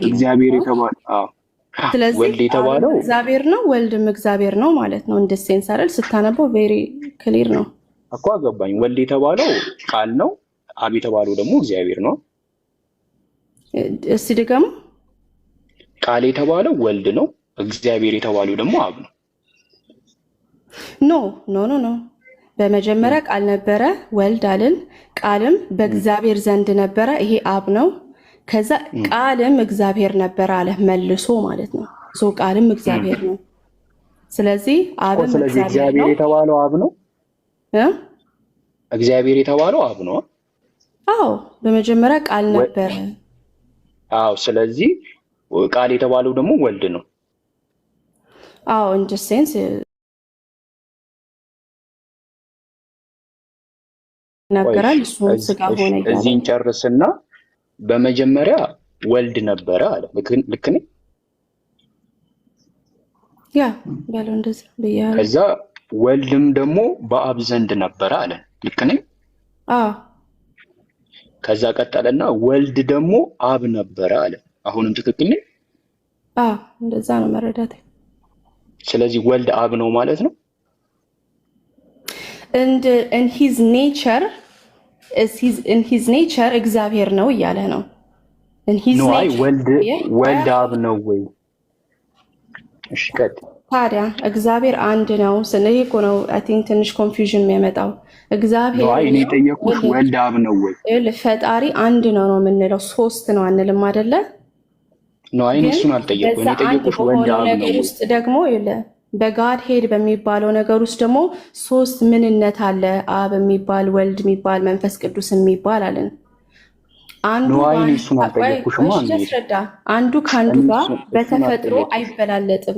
እግዚአብሔር የተባለው ስለዚህ ወልድ የተባለው እግዚአብሔር ነው፣ ወልድም እግዚአብሔር ነው ማለት ነው። እንደ ሴንስ አይደል ስታነበው ቬሪ ክሊር ነው እኮ አገባኝ። ወልድ የተባለው ቃል ነው፣ አብ የተባለው ደግሞ እግዚአብሔር ነው። እስቲ ድገሙ። ቃል የተባለው ወልድ ነው፣ እግዚአብሔር የተባለው ደግሞ አብ ነው። ኖ ኖ ኖ ኖ በመጀመሪያ ቃል ነበረ ወልድ አልን። ቃልም በእግዚአብሔር ዘንድ ነበረ፣ ይሄ አብ ነው። ከዛ ቃልም እግዚአብሔር ነበረ አለ መልሶ ማለት ነው። ቃልም እግዚአብሔር ነው። ስለዚህ አብም እግዚአብሔር የተባለው አብ ነው። እግዚአብሔር የተባለው አብ ነው። አዎ በመጀመሪያ ቃል ነበረ። አዎ ስለዚህ ቃል የተባለው ደግሞ ወልድ ነው። አዎ እንደ ሴንስ ነገራል። እሱ ስጋ ሆነ ይላል። እዚህን ጨርስና በመጀመሪያ ወልድ ነበረ አለ። ልክ ነኝ? ያ ያለው እንደዛ በያ ከዛ ወልድም ደግሞ በአብ ዘንድ ነበረ አለ። ልክ ነኝ? አዎ ከዛ ቀጠለና ወልድ ደግሞ አብ ነበረ አለ። አሁንም ትክክል ነኝ? አዎ እንደዛ ነው መረዳት። ስለዚህ ወልድ አብ ነው ማለት ነው። and in his nature እግዚአብሔር ነው እያለ ነው። in his nature ወልድ አብ ነው ወይ? እሺ ታዲያ እግዚአብሔር አንድ ነው ስንል እኮ ነው አይ ቲንክ ትንሽ ኮንፊውዥን የሚያመጣው። እግዚአብሔር ነው እኔ ጠየቅኩሽ ወልድ አብ ነው ወይ? ፈጣሪ አንድ ነው ነው የምንለው፣ ሶስት ነው አንልም አይደለ? ነው እኔ እሱን አልጠየቅኩኝ። እኔ ጠየቅኩሽ ወልድ አብ ነው ወይ? ውስጥ ደግሞ በጋድ ሄድ በሚባለው ነገር ውስጥ ደግሞ ሶስት ምንነት አለ። አብ የሚባል ወልድ የሚባል መንፈስ ቅዱስ የሚባል አለን። አንዱ ከአንዱ ጋር በተፈጥሮ አይበላለጥም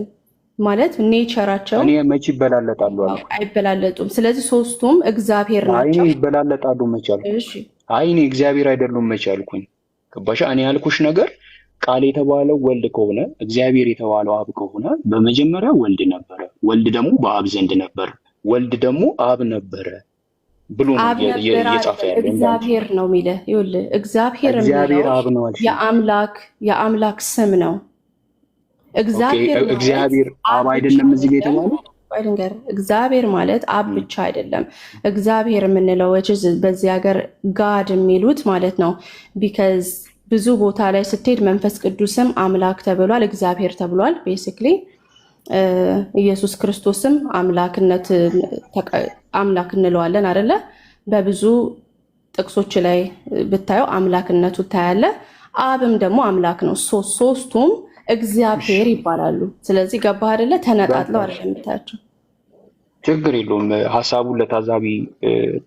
ማለት ኔቸራቸው እኔ መቼ ይበላለጣሉ አልኩ? አይበላለጡም። ስለዚህ ሶስቱም እግዚአብሔር ናቸው። አይ ይበላለጣሉ መቼ አልኩ? እሺ አይ እኔ እግዚአብሔር አይደሉም መቼ አልኩኝ? ገባሽ? እኔ ያልኩሽ ነገር ቃል የተባለው ወልድ ከሆነ እግዚአብሔር የተባለው አብ ከሆነ በመጀመሪያ ወልድ ነበረ፣ ወልድ ደግሞ በአብ ዘንድ ነበር፣ ወልድ ደግሞ አብ ነበረ ብሎ ነው እየጻፈ ያለው። እግዚአብሔር ነው የሚለው። ይኸውልህ እግዚአብሔር አብ ነው አልሽ። የአምላክ ስም ነው። እግዚአብሔር አብ አይደለም እዚህ ጋር የተባለው። እግዚአብሔር ማለት አብ ብቻ አይደለም። እግዚአብሔር የምንለው በዚህ ሀገር ጋድ የሚሉት ማለት ነው። ቢካዝ ብዙ ቦታ ላይ ስትሄድ መንፈስ ቅዱስም አምላክ ተብሏል፣ እግዚአብሔር ተብሏል። ቤሲክሊ ኢየሱስ ክርስቶስም አምላክ እንለዋለን አይደለ? በብዙ ጥቅሶች ላይ ብታየው አምላክነቱ ታያለ። አብም ደግሞ አምላክ ነው። ሶስቱም እግዚአብሔር ይባላሉ። ስለዚህ ገባህ አይደለ? ተነጣጥለው አይደለም የምታያቸው። ችግር የለውም። ሀሳቡን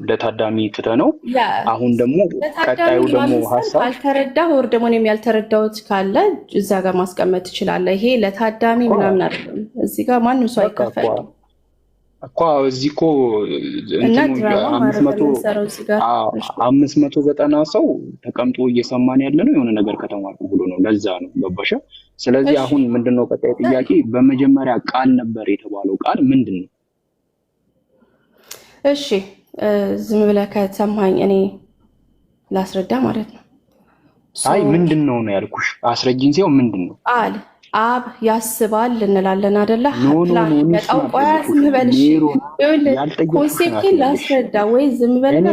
ለታዳሚ ትተነው አሁን ደግሞ ቀጣዩ ደግሞ ሀሳብ ካልተረዳህ ወር ደግሞ እኔም ያልተረዳሁት ካለ እዛ ጋር ማስቀመጥ ትችላለህ። ይሄ ለታዳሚ ምናምን አይደለም። እዚህ ጋር ማንም ሰው አይከፈልም እኮ እዚህ እኮ 590 ሰው ተቀምጦ እየሰማን ያለ ነው። የሆነ ነገር ከተማርኩ ብሎ ነው። ለዛ ነው ገባሽ? ስለዚህ አሁን ምንድነው ቀጣይ ጥያቄ? በመጀመሪያ ቃል ነበር የተባለው ቃል ምንድን ነው? እሺ ዝም ብለህ ከሰማኝ እኔ ላስረዳ ማለት ነው። አይ ምንድን ነው ያልኩሽ? አስረጅኝ። ሲው ምንድን ነው ቃል? አብ ያስባል እንላለን አይደለ? ፕላን መጣው ቆያስ ምበልሽ ኮንሴፕትን ላስረዳ ወይ ዝም በልና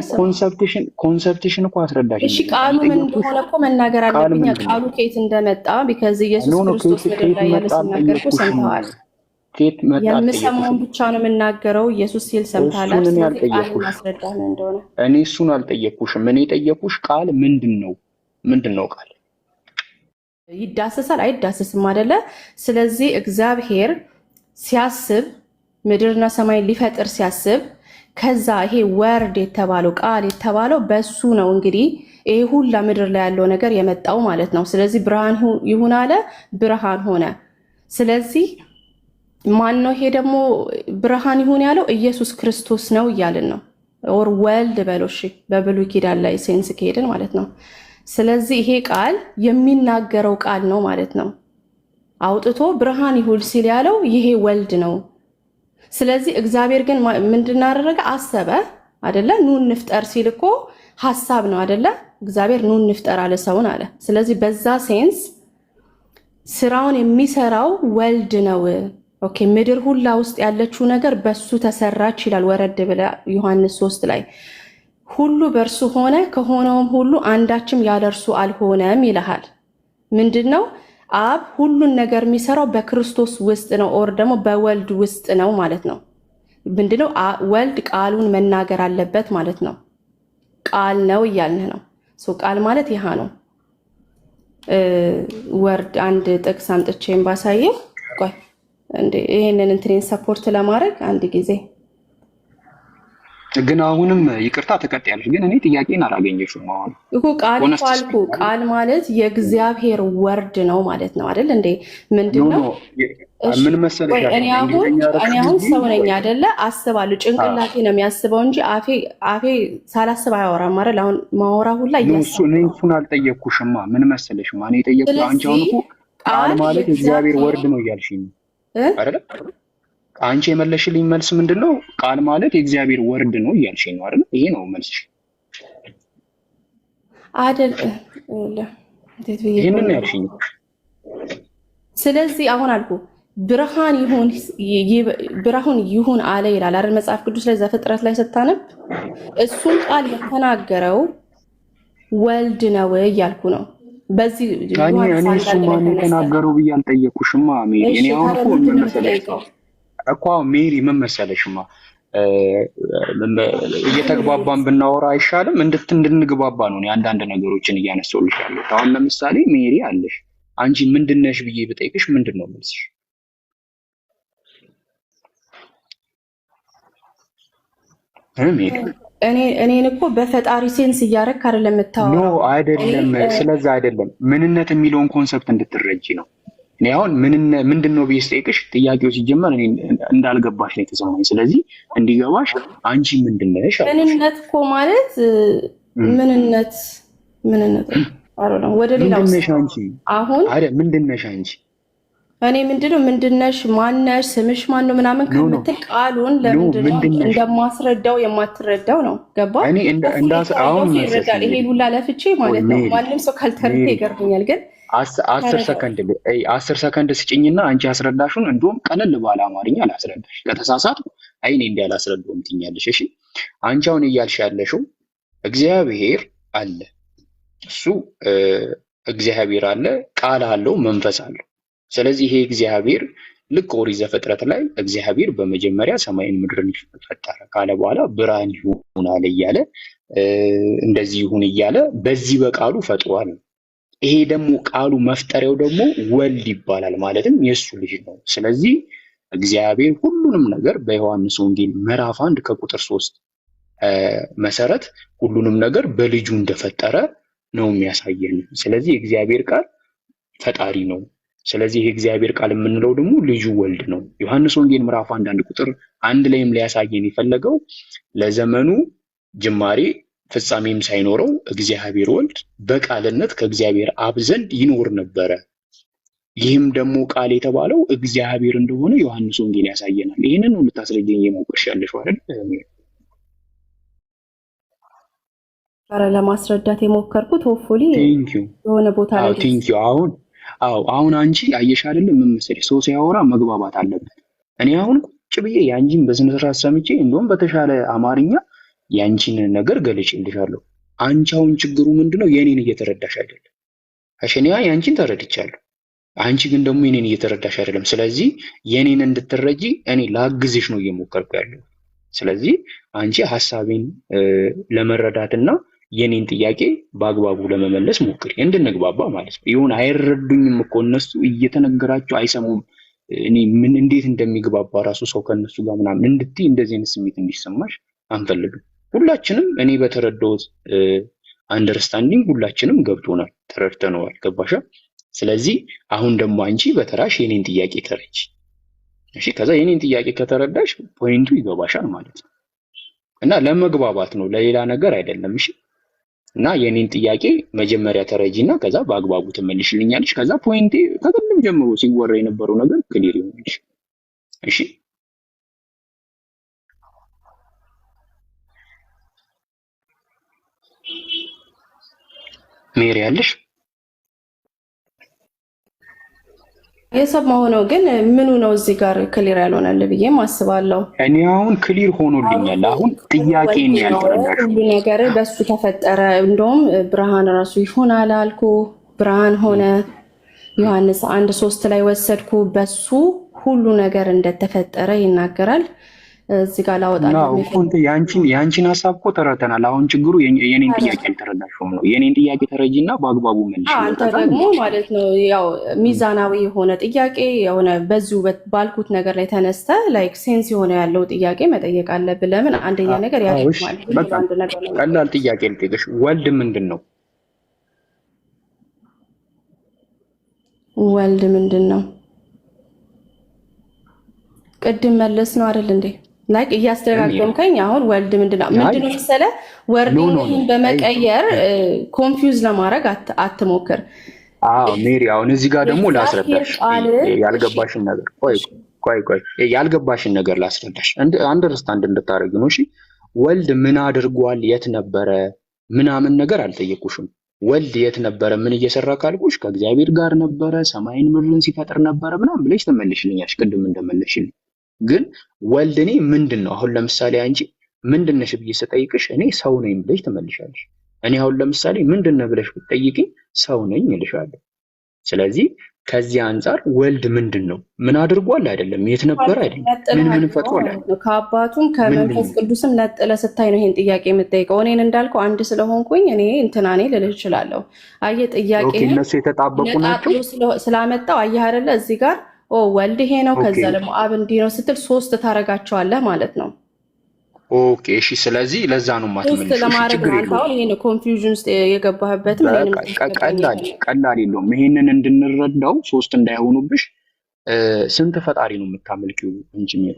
ኮንሰፕሽን እኮ አስረዳሽ። እሺ ቃሉ ምን እንደሆነ እኮ መናገር አለብኝ። ቃሉ ከየት እንደመጣ ቢካዝ ኢየሱስ ክርስቶስ ምድር ላይ ያለ ሲናገር እኮ ሰምተዋል። የምሰማውን ብቻ ነው የምናገረው። ኢየሱስ ሲል ሰምታላል። እኔ እሱን አልጠየቅኩሽም። እኔ የጠየቅኩሽ ቃል ምንድን ነው ቃል? ይዳሰሳል አይዳሰስም አይደለ? ስለዚህ እግዚአብሔር ሲያስብ ምድርና ሰማይ ሊፈጥር ሲያስብ ከዛ ይሄ ወርድ የተባለው ቃል የተባለው በሱ ነው። እንግዲህ ይሄ ሁላ ምድር ላይ ያለው ነገር የመጣው ማለት ነው። ስለዚህ ብርሃን ይሁን አለ፣ ብርሃን ሆነ። ስለዚህ ማን ነው ይሄ ደግሞ ብርሃን ይሁን ያለው? ኢየሱስ ክርስቶስ ነው እያልን ነው። ኦር ወልድ በሎሽ በብሉይ ኪዳን ላይ ሴንስ ከሄድን ማለት ነው። ስለዚህ ይሄ ቃል የሚናገረው ቃል ነው ማለት ነው። አውጥቶ ብርሃን ይሁን ሲል ያለው ይሄ ወልድ ነው። ስለዚህ እግዚአብሔር ግን ምንድን አደረገ? አሰበ አይደለ? ኑ እንፍጠር ሲል እኮ ሐሳብ ነው አይደለ? እግዚአብሔር ኑ እንፍጠር አለ፣ ሰውን አለ። ስለዚህ በዛ ሴንስ ስራውን የሚሰራው ወልድ ነው። ኦኬ ምድር ሁላ ውስጥ ያለችው ነገር በሱ ተሰራች ይላል። ወረድ ብለ ዮሐንስ 3 ላይ ሁሉ በእርሱ ሆነ፣ ከሆነውም ሁሉ አንዳችም ያለ እርሱ አልሆነም ይልሃል። ምንድነው? አብ ሁሉን ነገር የሚሰራው በክርስቶስ ውስጥ ነው፣ ኦር ደግሞ በወልድ ውስጥ ነው ማለት ነው። ምንድነው ወልድ ቃሉን መናገር አለበት ማለት ነው። ቃል ነው እያልን ነው። ቃል ማለት ይሃ ነው። ወርድ አንድ ጥቅስ አምጥቼን ባሳየው ቆይ እንዴ ይሄንን እንትኔን ሰፖርት ለማድረግ አንድ ጊዜ ግን አሁንም ይቅርታ ተቀጥያለሽ፣ ግን እኔ ጥያቄን አላገኘሽም። አሁን እኮ ቃል ቃልኩ ቃል ማለት የእግዚአብሔር ወርድ ነው ማለት ነው አይደል እንዴ? ምንድነው? ምን መሰለሽ እኔ አሁን ሰው ነኝ አይደለ? አስባለሁ፣ ጭንቅላቴ ነው የሚያስበው እንጂ አፌ ሳላስብ አያወራም አይደል? አሁን ማወራ ሁላ እሱን አልጠየቅኩሽማ። ምን መሰለሽማ እኔ የጠየቅኩሽ አንቺ አሁን እኮ ቃል ማለት የእግዚአብሔር ወርድ ነው እያልሽኝ አይደል? አንቺ የመለሽልኝ መልስ ምንድነው? ቃል ማለት የእግዚአብሔር ወርድ ነው እያልሽኝ ነው አይደል? ይሄ ነው መልስሽ አይደል? ይሄንን ነው ያልሽኝ። ስለዚህ አሁን አልኩ ብርሃን ይሁን አለ ይላል አይደል መጽሐፍ ቅዱስ ላይ ዘፍጥረት ላይ ስታነብ እሱን ቃል የተናገረው ወልድ ነው እያልኩ ነው። በዚህ እኔ እሱ ማን የተናገረው ብዬ አልጠየኩሽማ ሜሪ። እኔ አሁን እኮ ምን መሰለሽ እኮ ሜሪ ምን መሰለሽማ እየተግባባን ብናወራ አይሻልም? እንድንግባባ ነው እኔ አንዳንድ ነገሮችን እያነሳሁልሻለሁ። አሁን ለምሳሌ ሜሪ አለሽ፣ አንቺ ምንድነሽ ብዬ ብጠይቅሽ ምንድነው መልስሽ? እኔን እኮ በፈጣሪ ሴንስ እያደረክ አይደለም የምታወራው። ኖ አይደለም፣ ስለዛ አይደለም። ምንነት የሚለውን ኮንሰፕት እንድትረጂ ነው። እኔ አሁን ምንድነው ብዬ ስጠይቅሽ ጥያቄው ሲጀመር እኔ እንዳልገባሽ ነው የተሰማኝ። ስለዚህ እንዲገባሽ አንቺ ምንድነሽ? ምንነት እኮ ማለት ምንነት አይደለም። ወደ ሌላው አንቺ አሁን አይደል ምንድነሽ አንቺ? እኔ ምንድነሽ ማነሽ ስምሽ ማን ነው ምናምን ከምትል ቃሉን ለምንድነው እንደማስረዳው የማትረዳው ነው። ገባ? እኔ አሁን ይረዳል። ይሄ ሁላ ለፍቼ ማለት ነው። ማንም ሰው ካልተረዳ ይገርመኛል። ግን 10 ሰከንድ ስጭኝና አንቺ አስረዳሹን እንደውም ቀለል ባለ አማርኛ አላስረዳሽ። ከተሳሳትኩ እኔ እንዲህ አላስረዳውም ትኛለሽ። እሺ አንቺ አሁን እያልሽ ያለሽው እግዚአብሔር አለ፣ እሱ እግዚአብሔር አለ፣ ቃል አለው፣ መንፈስ አለው። ስለዚህ ይሄ እግዚአብሔር ልክ ኦሪት ዘፍጥረት ላይ እግዚአብሔር በመጀመሪያ ሰማይን ምድርን ፈጠረ ካለ በኋላ ብርሃን ይሁን አለ እያለ እንደዚህ ይሁን እያለ በዚህ በቃሉ ፈጥሯል። ይሄ ደግሞ ቃሉ መፍጠሪያው ደግሞ ወልድ ይባላል፣ ማለትም የእሱ ልጅ ነው። ስለዚህ እግዚአብሔር ሁሉንም ነገር በዮሐንስ ወንጌል ምዕራፍ 1 ከቁጥር 3 መሰረት ሁሉንም ነገር በልጁ እንደፈጠረ ነው የሚያሳየን። ስለዚህ የእግዚአብሔር ቃል ፈጣሪ ነው። ስለዚህ የእግዚአብሔር ቃል የምንለው ደግሞ ልጁ ወልድ ነው። ዮሐንስ ወንጌል ምዕራፍ 1 ቁጥር 1 ላይም ሊያሳየን የፈለገው ለዘመኑ ጅማሬ ፍጻሜም ሳይኖረው እግዚአብሔር ወልድ በቃልነት ከእግዚአብሔር አብ ዘንድ ይኖር ነበረ። ይህም ደግሞ ቃል የተባለው እግዚአብሔር እንደሆነ ዮሐንስ ወንጌል ያሳየናል። ይህንን ነው ልታስረጅኝ የሞከርሽ ያለሽው አይደል? ኧረ ለማስረዳት የሞከርኩት ሆፕፉሊ የሆነ ቦታ ላይ ቴንኪው። አሁን አንቺ አየሽ አይደለም ምን መሰለሽ ሰው ሲያወራ መግባባት አለበት። እኔ አሁን ቁጭ ብዬ ያንቺን በስነ ስርዓት ሰምቼ እንደውም በተሻለ አማርኛ ያንቺን ነገር ገልጬልሻለሁ። አንቺ አሁን ችግሩ ምንድነው? የኔን እየተረዳሽ አይደለም። አሸኒያ ያንቺን ተረድቻለሁ፣ አንቺ ግን ደግሞ የኔን እየተረዳሽ አይደለም። ስለዚህ የኔን እንድትረጂ እኔ ላግዝሽ ነው እየሞከርኩ ያለው። ስለዚህ አንቺ ሐሳቤን ለመረዳትና የኔን ጥያቄ በአግባቡ ለመመለስ ሞክሪ፣ እንድንግባባ ማለት ነው። ይሁን አይረዱኝም እኮ እነሱ እየተነገራቸው አይሰሙም። እኔ ምን እንዴት እንደሚግባባ ራሱ ሰው ከነሱ ጋር ምናምን እንድትይ እንደዚህ አይነት ስሜት እንዲሰማሽ አንፈልግም። ሁላችንም እኔ በተረዳሁት አንደርስታንዲንግ ሁላችንም ገብቶናል፣ ተረድተነዋል። ገባሻ? ስለዚህ አሁን ደግሞ አንቺ በተራሽ የኔን ጥያቄ ተረጂ። እሺ፣ ከዛ የኔን ጥያቄ ከተረዳሽ ፖይንቱ ይገባሻል ማለት ነው። እና ለመግባባት ነው፣ ለሌላ ነገር አይደለም። እሺ፣ እና የኔን ጥያቄ መጀመሪያ ተረጂና ከዛ በአግባቡ ትመልሽልኛለሽ። ከዛ ፖይንቴ ከቀደም ጀምሮ ሲወራ የነበረው ነገር ክሊር ይሆንልሽ። እሺ፣ ሜሪ ያለሽ የሰማሁ ነው። ግን ምኑ ነው እዚህ ጋር ክሊር ያልሆነልህ ብዬም አስባለሁ። እኔ አሁን ክሊር ሆኖልኛል። አሁን ጥያቄን ያልተረዳሽው ሁሉ ነገር በሱ ተፈጠረ። እንደውም ብርሃን ራሱ ይሆናል አልኩ፣ ብርሃን ሆነ። ዮሐንስ 1:3 ላይ ወሰድኩ በሱ ሁሉ ነገር እንደተፈጠረ ይናገራል። እዚህ ጋር ላወጣለሁ ያንቺን ሐሳብ እኮ ተረተናል። አሁን ችግሩ የኔን ጥያቄ አልተረዳሽውም ነው። የኔን ጥያቄ ተረጂና በአግባቡ መልሽ። አንተ ደግሞ ማለት ነው ያው ሚዛናዊ የሆነ ጥያቄ የሆነ በዚሁ ባልኩት ነገር ላይ ተነስተ ላይክ ሴንስ የሆነ ያለው ጥያቄ መጠየቅ አለብን። ለምን አንደኛ ነገር ያደርማል። አንድ ነገር ነው። ቀላል ጥያቄ ልጠይቅሽ። ወልድ ምንድን ነው? ወልድ ምንድን ነው? ቅድም መለስ ነው አይደል እንዴ? ላይክ እያስተጋገምከኝ አሁን ወልድ ምንድን ነው መሰለህ? ወርድህን በመቀየር ኮንፊውዝ ለማድረግ አትሞክር። ሜሪ አሁን እዚህ ጋር ደግሞ ላስረዳሽ ያልገባሽን ነገር ቆይ ያልገባሽን ነገር ላስረዳሽ አንደርስታንድ እንድታደርጊ ነው። እሺ ወልድ ምን አድርጓል፣ የት ነበረ ምናምን ነገር አልጠየቁሽም። ወልድ የት ነበረ፣ ምን እየሰራ ካልኩሽ ከእግዚአብሔር ጋር ነበረ፣ ሰማይን ምድርን ሲፈጥር ነበረ ምናምን ብለሽ ትመልሽልኛለሽ፣ ቅድም እንደመለሽልኝ። ግን ወልድ እኔ ምንድን ነው? አሁን ለምሳሌ አንቺ ምንድን ነሽ ብዬ ስጠይቅሽ እኔ ሰው ነኝ ብለሽ ትመልሻለሽ። እኔ አሁን ለምሳሌ ምንድን ነህ ብለሽ ብትጠይቅኝ ሰው ነኝ እልሻለሁ። ስለዚህ ከዚህ አንጻር ወልድ ምንድን ነው? ምን አድርጓል አይደለም፣ የት ነበር አይደለም፣ ምን ፈጥሯል አይደለም። ከአባቱም ከመንፈስ ቅዱስም ነጥለ ስታይ ነው ይሄን ጥያቄ የምትጠይቀው። እኔን እንዳልከው አንድ ስለሆንኩኝ እኔ እንትናኔ ልልህ እችላለሁ። አየህ ጥያቄ እነሱ የተጣበቁ ናቸው ስላመጣው አየህ አይደለ እዚህ ጋር ወልድ ይሄ ነው፣ ከዛ ደግሞ አብ እንዲህ ነው ስትል ሶስት ታረጋቸዋለህ ማለት ነው። ኦኬ እሺ። ስለዚህ ለዛ ነው ማትመልሽ። ችግር የለውም። ይሄን ኮንፊውዥን ውስጥ የገባህበት ቀላል የለውም። ይሄንን እንድንረዳው ሶስት እንዳይሆኑብሽ ስንት ፈጣሪ ነው የምታመልኪው እንጂ ሜሮ?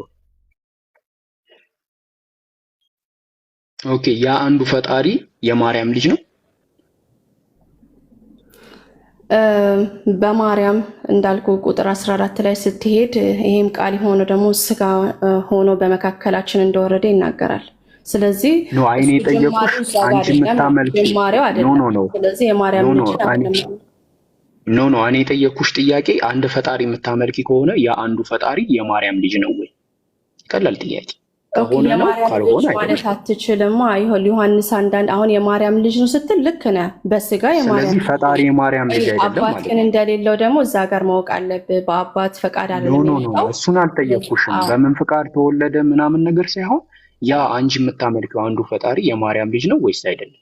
ኦኬ ያ አንዱ ፈጣሪ የማርያም ልጅ ነው። በማርያም እንዳልኩ ቁጥር 14 ላይ ስትሄድ ይሄም ቃል ሆኖ ደግሞ ስጋ ሆኖ በመካከላችን እንደወረደ ይናገራል። ስለዚህ ነው አይኔ የጠየቁሽ አንቺ የምታመልኪው ስለዚህ የማርያም ልጅ ነው እኔ የጠየኩሽ ጥያቄ አንድ ፈጣሪ የምታመልኪ ከሆነ ያ አንዱ ፈጣሪ የማርያም ልጅ ነው ወይ? ቀላል ጥያቄ ከሆነ ነው ካልሆነ ማለት አትችልም። አይሆን ዮሐንስ አንዳንድ አሁን የማርያም ልጅ ነው ስትል ልክ ነህ። በስጋ የማርያም ስለዚህ ፈጣሪ የማርያም ልጅ አይደለም ማለት አባት ግን እንደሌለው ደግሞ እዛ ጋር ማወቅ አለብህ። በአባት ፈቃድ አይደለም ነው እሱን አልጠየኩሽም። በምን ፈቃድ ተወለደ ምናምን ነገር ሳይሆን ያ አንቺ የምታመልከው አንዱ ፈጣሪ የማርያም ልጅ ነው ወይስ አይደለም?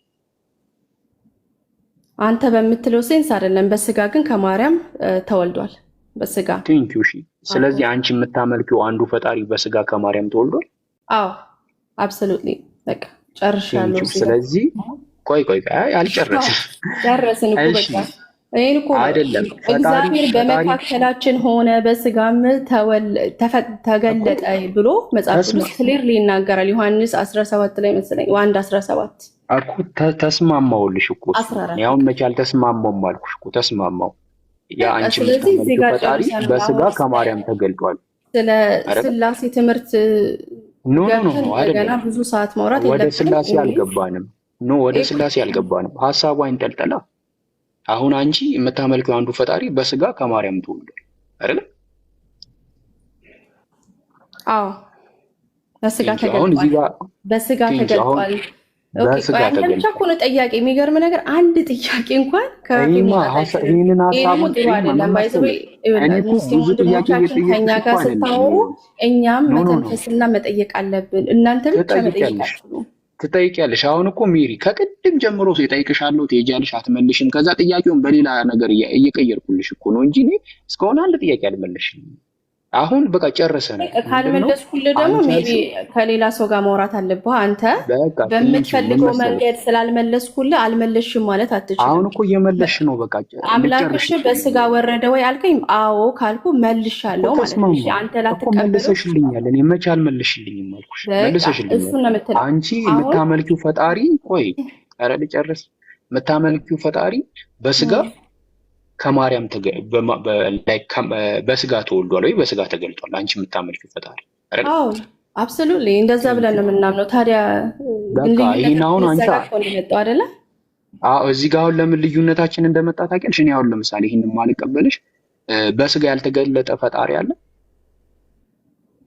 አንተ በምትለው ሴንስ አይደለም። በስጋ ግን ከማርያም ተወልዷል በስጋ ቴንኪው። እሺ ስለዚህ አንቺ የምታመልከው አንዱ ፈጣሪ በስጋ ከማርያም ተወልዷል? አዎ አብሶሉትሊ። በቃ ጨርሻለሁ። ስለዚህ ቆይ አልጨረስም። ጨረስን እኮ በቃ ይሄን እኮ አይደለም። እግዚአብሔር በመካከላችን ሆነ በስጋም ተገለጠ ብሎ መጽሐፍ ቅዱስ ክሊርሊ ይናገራል። ዮሐንስ 17 ላይ መሰለኝ 1:17 እኮ ተስማማውልሽ እኮ ያው መቼ አልተስማማውም አልኩሽ እኮ ተስማማው። ያ አንቺ ፈጣሪ በስጋ ከማርያም ተገልጧል። ስለ ስላሴ ትምህርት ኖ አይደለም። ብዙ ሰዓት ማውራት የለብንም። ወደ ስላሴ አልገባንም። ወደ ስላሴ አልገባንም። ሐሳቡ አይንጠልጠላ። አሁን አንቺ የምታመልከው አንዱ ፈጣሪ በስጋ ከማርያም ተወልዷል አይደል? አዎ በስጋ ተገልጧል። በስጋ ተገልጧል። ኦኬ አንተ እኮ ነው ጥያቄ። የሚገርም ነገር አንድ ጥያቄ እንኳን ይሄንን ሐሳብ ከኛ ጋር ስታወሩ እኛም መተንፈስና መጠየቅ አለብን። እናንተ ብቻ መጠየቃችሁ ትጠይቂያለሽ። አሁን እኮ ሜሪ ከቅድም ጀምሮ እጠይቅሻለሁ፣ ትሄጃለሽ፣ አትመልሽም። ከዛ ጥያቄውን በሌላ ነገር እየቀየርኩልሽ እኮ ነው እንጂ እኔ እስካሁን አንድ ጥያቄ አልመለስሽም። አሁን በቃ ጨርሰናል። ካልመለስኩልህ ደግሞ ሜቢ ከሌላ ሰው ጋር ማውራት አለብህ። አንተ በምትፈልገው መንገድ ስላልመለስኩልህ አልመለስሽም ማለት አትችልም። አሁን እኮ እየመለስሽ ነው። በቃ አምላክሽ በስጋ ወረደ ወይ አልከኝ። አዎ ካልኩ መልሻለሁ ማለት ነው። አንተ ላትቀበል መልሰሽልኛል። እኔ መቼ አልመለስሽልኝም አልኩሽ? መልሰሽልኛል። አንቺ የምታመልኪው ፈጣሪ ቆይ ኧረ ልጨርስ። የምታመልኪው ፈጣሪ በስጋ ከማርያም በስጋ ተወልዷል ወይ በስጋ ተገልጧል? አንቺ የምታመልኪው ፈጣሪ አዎ አብሶሉትሊ እንደዛ ብለን ነው የምናምነው። ታዲያ ይሄን አሁን አንቺ እንደመጣው አይደለ? አዎ እዚህ ጋር አሁን ለምን ልዩነታችን እንደመጣ ታውቂያለሽ? እኔ አሁን ለምሳሌ ይሄንን ማልቀበልሽ በስጋ ያልተገለጠ ፈጣሪ አለ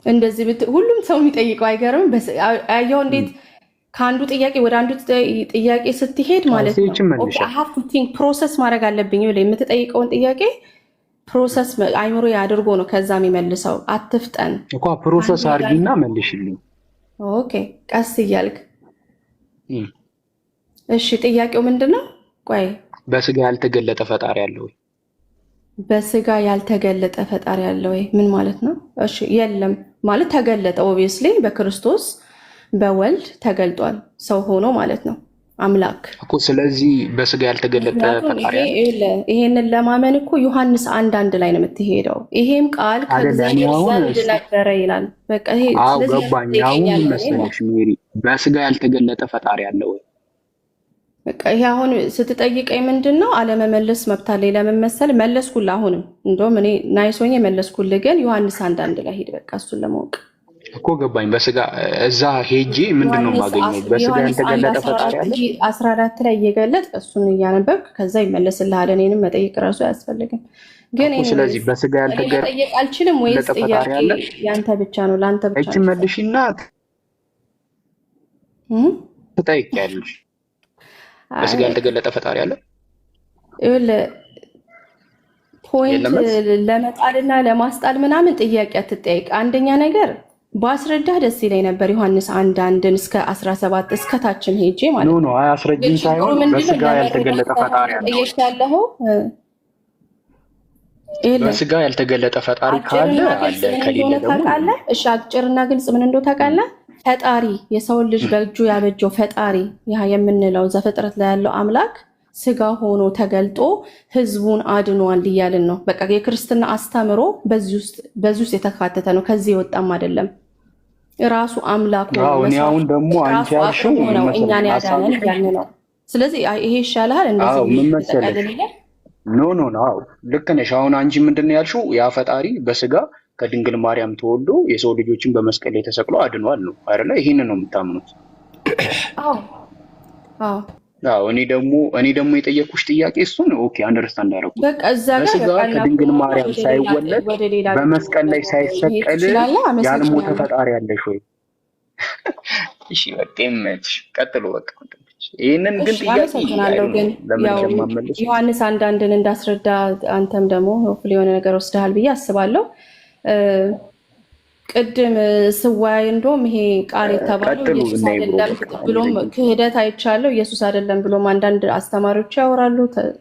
እንደዚህ ሁሉም ሰው የሚጠይቀው አይገርም? አየው እንዴት ከአንዱ ጥያቄ ወደ አንዱ ጥያቄ ስትሄድ ማለት ነው ፕሮሰስ ማድረግ አለብኝ ብለህ የምትጠይቀውን ጥያቄ ፕሮሰስ አይምሮ ያድርጎ ነው ከዛ የሚመልሰው። አትፍጠን እኮ ፕሮሰስ አድርጊና መልሽልኝ። ኦኬ ቀስ እያልክ እሺ። ጥያቄው ምንድነው? ቆይ በስጋ ያልተገለጠ ፈጣሪ አለ ወይ? በስጋ ያልተገለጠ ፈጣሪ አለ ወይ? ምን ማለት ነው? እሺ የለም ማለት ተገለጠ። ኦብቪየስሊ በክርስቶስ በወልድ ተገልጧል፣ ሰው ሆኖ ማለት ነው አምላክ እኮ። ስለዚህ በስጋ ያልተገለጠ ፈጣሪ አለ። ይሄንን ለማመን እኮ ዮሐንስ 1:1 ላይ ነው የምትሄደው። ይሄም ቃል ከእግዚአብሔር ዘንድ ነበረ ይላል። በቃ ይሄ ስለዚህ ገባኝ። አሁን መሰለሽ ሜሪ በስጋ ያልተገለጠ ፈጣሪ አለ ወይ? በቃ ይሄ አሁን ስትጠይቀኝ ምንድነው አለመመለስ መብት አለኝ። ለምን መሰለህ መለስኩልህ። አሁንም እንደውም እኔ ናይሶኝ መለስኩልህ፣ ግን ዮሐንስ 1:1 ላይ ሄድ። በቃ እሱን ለማወቅ እኮ ገባኝ። በስጋ እዛ ሄጄ ምንድነው የማገኘው? በስጋ ያልተገለጠ ፈጣሪ አለ 14 ላይ እየገለጥ እሱን እያነበብክ ከዛ ይመለስልሃል። እኔንም መጠየቅ ራሱ አያስፈልግም። ግን ስለዚህ በስጋ ያልተገለጠ መጠየቅ አልችልም ወይስ ጥያቄ ያንተ ብቻ ነው? ለአንተ ብቻ እቺ መልሽና ትጠይቂያለሽ። በስጋ ያልተገለጠ ፈጣሪ አለ ፖይንት ለመጣልና ለማስጣል ምናምን ጥያቄ አትጠይቅ። አንደኛ ነገር ባስረዳህ ደስ ይለኝ ነበር። ዮሐንስ 1:1 እስከ 17 እስከ ታችን ሄጄ ማለት ነው። አያስረጅኝ ሳይሆን በስጋ ያልተገለጠ ፈጣሪ አለ። በስጋ ያልተገለጠ ፈጣሪ ካለ አለ ከሌለ ደግሞ እሺ፣ አጭርና ግልጽ ምን እንደው ታውቃለህ? ፈጣሪ የሰውን ልጅ በእጁ ያበጀው ፈጣሪ ያ የምንለው ዘፍጥረት ላይ ያለው አምላክ ስጋ ሆኖ ተገልጦ ህዝቡን አድኗል እያልን ነው። በቃ የክርስትና አስተምሮ በዚህ ውስጥ የተካተተ ነው። ከዚህ የወጣም አይደለም። ራሱ አምላክ ነው። አሁን ደግሞ አንቺ ያልሽው እኛን ያዳነን ያን ነው። ስለዚህ ይሄ ይሻላል እንደዚህ ኖ ልክ ነሽ። አሁን አንቺ ምንድነው ያልሽው? ያ ፈጣሪ በስጋ ከድንግል ማርያም ተወልዶ የሰው ልጆችን በመስቀል ላይ ተሰቅሎ አድኗል ነው አይደለ? ይሄንን ነው የምታምኑት? አዎ እኔ ደግሞ የጠየኩሽ ጥያቄ እሱን ኦኬ አንደርስታንድ አደረኩ። በስጋ ከድንግል ማርያም ሳይወለድ በመስቀል ላይ ሳይሰቀል ያልሞተ ፈጣሪ አለሽ ወይ? እሺ በቃ ይመችሽ፣ ቀጥሎ በቃ ይሄንን ግን ጥያቄ ዮሐንስ 1:1 እንዳስረዳ አንተም ደግሞ የሆነ ነገር ወስደሃል ብዬ አስባለሁ። ቅድም ስዋይ እንደውም ይሄ ቃል የተባለው ኢየሱስ አይደለም ብሎም ክህደት አይቻለሁ። ኢየሱስ አይደለም ብሎም አንዳንድ አስተማሪዎች ያወራሉ፣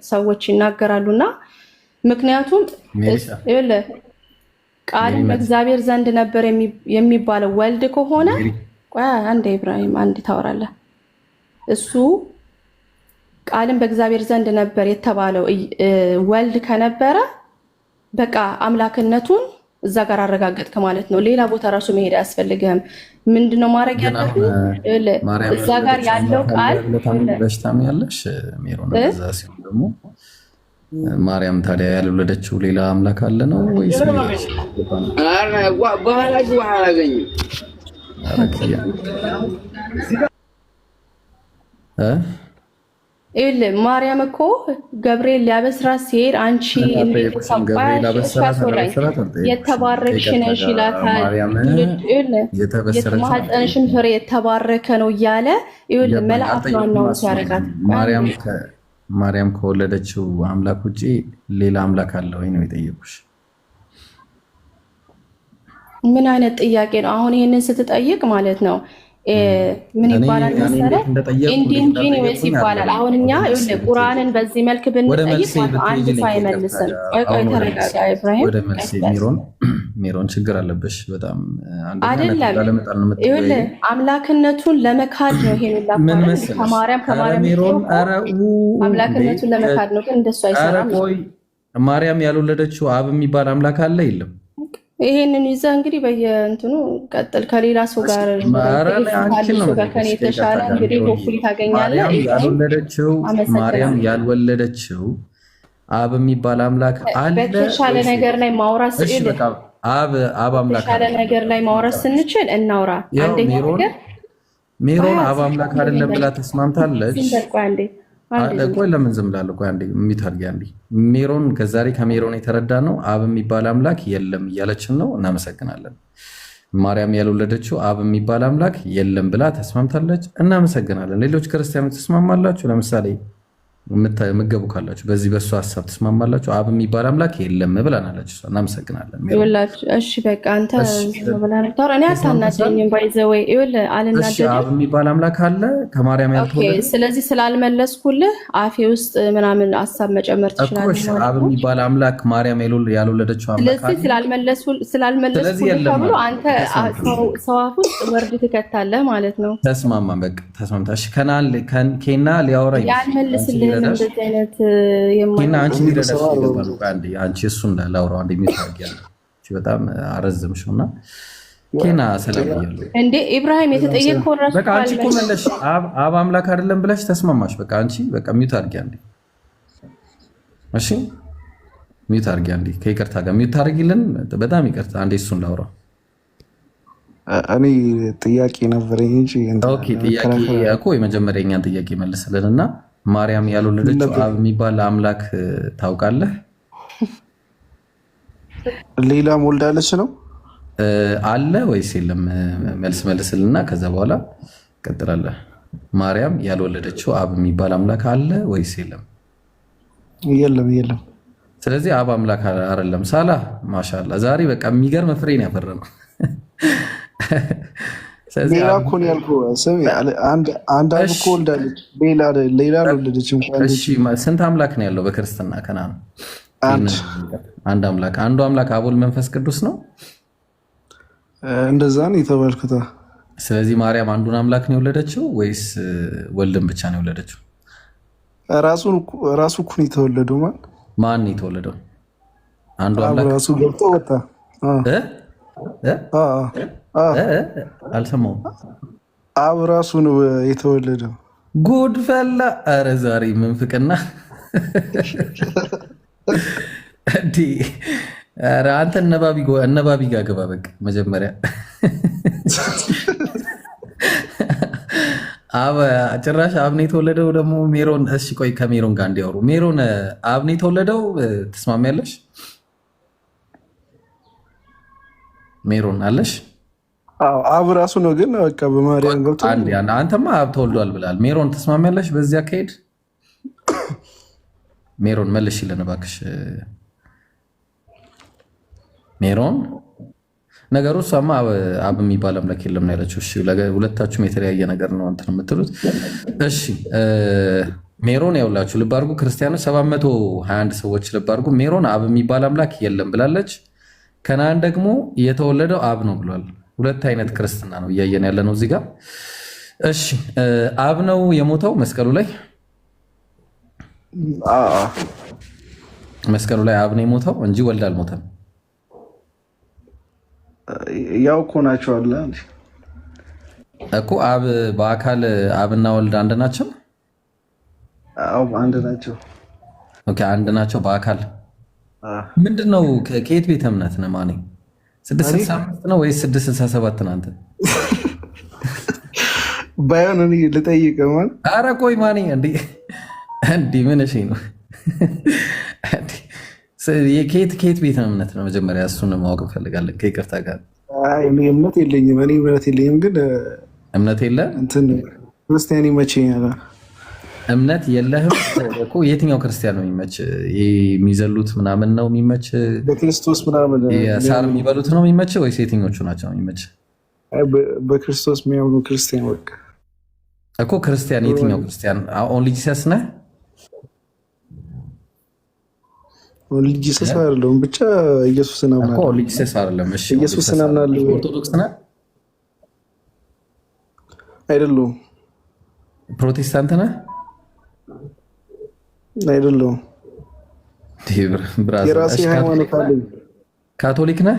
ሰዎች ይናገራሉና ምክንያቱም ቃልም በእግዚአብሔር ዘንድ ነበር የሚባለው ወልድ ከሆነ ቆይ አንዴ ኢብራሂም አንዴ ታወራለህ። እሱ ቃልም በእግዚአብሔር ዘንድ ነበር የተባለው ወልድ ከነበረ በቃ አምላክነቱን እዛ ጋር አረጋገጥክ ማለት ነው። ሌላ ቦታ ራሱ መሄድ አያስፈልግህም። ምንድነው ማድረግ ያለብህ? እዛ ጋር ያለው ቃል በሽታም ያለሽ ሜሮን እዛ ሲሆን ደግሞ ማርያም ታዲያ ያልወለደችው ሌላ አምላክ አለ ነው ወይስ ማርያም እኮ ገብርኤል ሊያበስራት ሲሄድ አንቺ የተባረክሽ ነሽ ይላታል። የማኅፀንሽም ፍሬ የተባረከ ነው እያለ መልአክ ነው ሲያረጋት። ማርያም ከወለደችው አምላክ ውጭ ሌላ አምላክ አለ ወይ ነው የጠየቁሽ? ምን አይነት ጥያቄ ነው አሁን? ይህንን ስትጠይቅ ማለት ነው ምን ይባላል መሰለህ? ኢንዲጂኒየስ ይባላል። አሁን እኛ ቁርአንን በዚህ መልክ ብንጠይቅ አንድ ሰው አይመልስም። ቆይ ተረጋጋ ኢብራሂም። ወደ መልስ ሜሮን ችግር አለብሽ በጣም አይደለም። ይኸውልህ አምላክነቱን ለመካድ ነው ይሄን ከማርያም ሜሮን አምላክነቱን ለመካድ ነው፣ ግን እንደሱ አይሰራም። ማርያም ያልወለደችው አብ የሚባል አምላክ አለ የለም? ይሄንን ይዘህ እንግዲህ በየእንትኑ ቀጥል። ከሌላ ሰው ጋር ከኔ የተሻለ እንግዲህ ሆፕሊ ታገኛለህ። ማርያም ያልወለደችው አብ የሚባል አምላክ አለ። በተሻለ ነገር ላይ ማውራት አብ አምላክ በተሻለ ነገር ላይ ማውራት ስንችል እናውራ። አንደኛ ነገር ሜሮን አብ አምላክ አይደለም ብላ ተስማምታለች። ቆይ ለምን ዝም ብላለሁ? ቆይ አንዴ የሚታርጊ አንዴ ሜሮን ከዛሬ ከሜሮን የተረዳ ነው አብ የሚባል አምላክ የለም እያለችን ነው። እናመሰግናለን። ማርያም ያልወለደችው አብ የሚባል አምላክ የለም ብላ ተስማምታለች። እናመሰግናለን። ሌሎች ክርስቲያኖች ተስማማላችሁ? ለምሳሌ የምትገቡ ካላችሁ በዚህ በሱ ሀሳብ ተስማማላችሁ? አብ የሚባል አምላክ የለም ብለናላችሁ። እናመሰግናለን። እሺ በቃ አንተ እኔ አታናደኝም። ባይዘወይ አብ የሚባል አምላክ አለ ከማርያም ያልተወለደ። ስለዚህ ስላልመለስኩልህ አፌ ውስጥ ምናምን ሀሳብ መጨመር ትችላለህ። አብ የሚባል አምላክ ማርያም ያልወለደችው አምላክ አለ። ስላልመለስኩልህ ተብሎ አንተ ሰው አፍ ውስጥ ወርድ ትከታለህ ማለት ነው። ተስማማን። በቃ ተስማምታሽ ኬና ሊያወራ ያልመልስልህ አንቺ እሱ እንዳላውራው አንድ የሚታወቂያለ በጣም አረዘምሽው እና ኬና ሰላም እያለሁ እንዴ ኢብራሂም የተጠየቀው ራሱ በቃ አንቺ እኮ መለሽ አብ አምላክ አይደለም ብለሽ ተስማማሽ። በቃ አንቺ በቃ ሚውት አድርጊ አንዴ። እሺ ሚውት አድርጊ አንዴ። ከይቅርታ ጋር ሚውት አድርጊልን። በጣም ይቅርታ አንዴ እሱን ላውራው። እኔ ጥያቄ ነበረኝ እንጂ ኦኬ ጥያቄ እኮ የመጀመሪያኛን ጥያቄ መልስልንና ማርያም ያልወለደችው አብ የሚባል አምላክ ታውቃለህ? ሌላም ወልዳለች ነው አለ ወይስ የለም? መልስልና ከዛ በኋላ ቀጥላለህ። ማርያም ያልወለደችው አብ የሚባል አምላክ አለ ወይስ የለም? የለም። ስለዚህ አብ አምላክ አይደለም። ሳላ ማሻአላ ዛሬ በቃ የሚገርም ፍሬ ነው ያፈራነው። ሌላ እኮ ነው ያልኩህ። አንድ አብ እኮ ወልዳለች፣ ሌላ አልወለደችም። እሺ ስንት አምላክ ነው ያለው በክርስትና? ከናን አንድ አምላክ። አንዱ አምላክ አብ ወልድ መንፈስ ቅዱስ ነው። እንደዛ ነው የተባልኩት። ስለዚህ ማርያም አንዱን አምላክ ነው የወለደችው ወይስ ወልድን ብቻ ነው የወለደችው? ራሱ እኮ ነው የተወለደው። ማን ነው የተወለደው? አንዱ አምላክ ራሱ ገብቶ ወጣ። አልሰማሁም። አብ ራሱ ነው የተወለደው። ጉድ ፈላ። ኧረ ዛሬ ምንፍቅና እንዲህ። ኧረ አንተ እነባቢ ጋር ገባ። በቃ መጀመሪያ ጭራሽ አብ ነው የተወለደው ደግሞ ሜሮን። እሺ ቆይ ከሜሮን ጋር እንዲያወሩ። ሜሮን አብ ነው የተወለደው ትስማሚያለሽ? ሜሮን አለሽ? አብ ራሱ ነው ግን በቃ በማርያም ገብቶ አንተማ አብ ተወልዷል ብላል። ሜሮን ተስማሚያለሽ በዚህ አካሄድ? ሜሮን መልሽልን እባክሽ ሜሮን። ነገሩ እሷማ አብ የሚባል አምላክ የለም ነው ያለችው። እሺ ሁለታችሁም የተለያየ ነገር ነው እንትን የምትሉት። እሺ ሜሮን ያውላችሁ ልብ አድርጉ ክርስቲያኖች 721 ሰዎች ልብ አድርጉ። ሜሮን አብ የሚባል አምላክ የለም ብላለች። ከናን ደግሞ የተወለደው አብ ነው ብሏል። ሁለት አይነት ክርስትና ነው እያየን ያለ ነው እዚህ ጋር። እሺ አብ ነው የሞተው መስቀሉ ላይ። መስቀሉ ላይ አብ ነው የሞተው እንጂ ወልድ አልሞተም። ያው እኮ ናቸው አለ እኮ አብ በአካል አብና ወልድ አንድ ናቸው። አንድ ናቸው። ኦኬ አንድ ናቸው በአካል። ምንድነው ከየት ቤተ እምነት ነህ ማኔ? 665 ነው ወይስ 667 ነው አንተ? ባይሆን እኔ ልጠይቅህ ማለት። ኧረ ቆይ ማኔ እንዴ ምን እሺ ነው ከየት ቤተ እምነት ነው? መጀመሪያ እሱን ማወቅ እንፈልጋለን ከይቅርታ ጋር። እኔ እምነት የለኝም ግን እምነት የለህም? እንትን ክርስቲያን ይመቸኛል። እምነት የለህም እኮ። የትኛው ክርስቲያን ነው የሚመች? የሚዘሉት ምናምን ነው የሚመች? በክርስቶስ ምናምን ሳር የሚበሉት ነው የሚመች ወይስ የትኞቹ ናቸው የሚመች? በክርስቶስ የሚያምኑ ክርስቲያን በቃ እኮ። ክርስቲያን የትኛው ክርስቲያን? ኦንሊ ጂሰስ ነህ? ኦንሊ ጂሰስ አይደለም ብቻ ኢየሱስን አምናለሁ እኮ። ኦንሊ ጂሰስ አይደለም። እሺ ኢየሱስን አምናለሁ። ኦርቶዶክስ ነህ? አይደለሁም። ፕሮቴስታንት ነህ? አይደለሁም። የራሴ ሃይማኖት አለኝ። ካቶሊክ ነህ?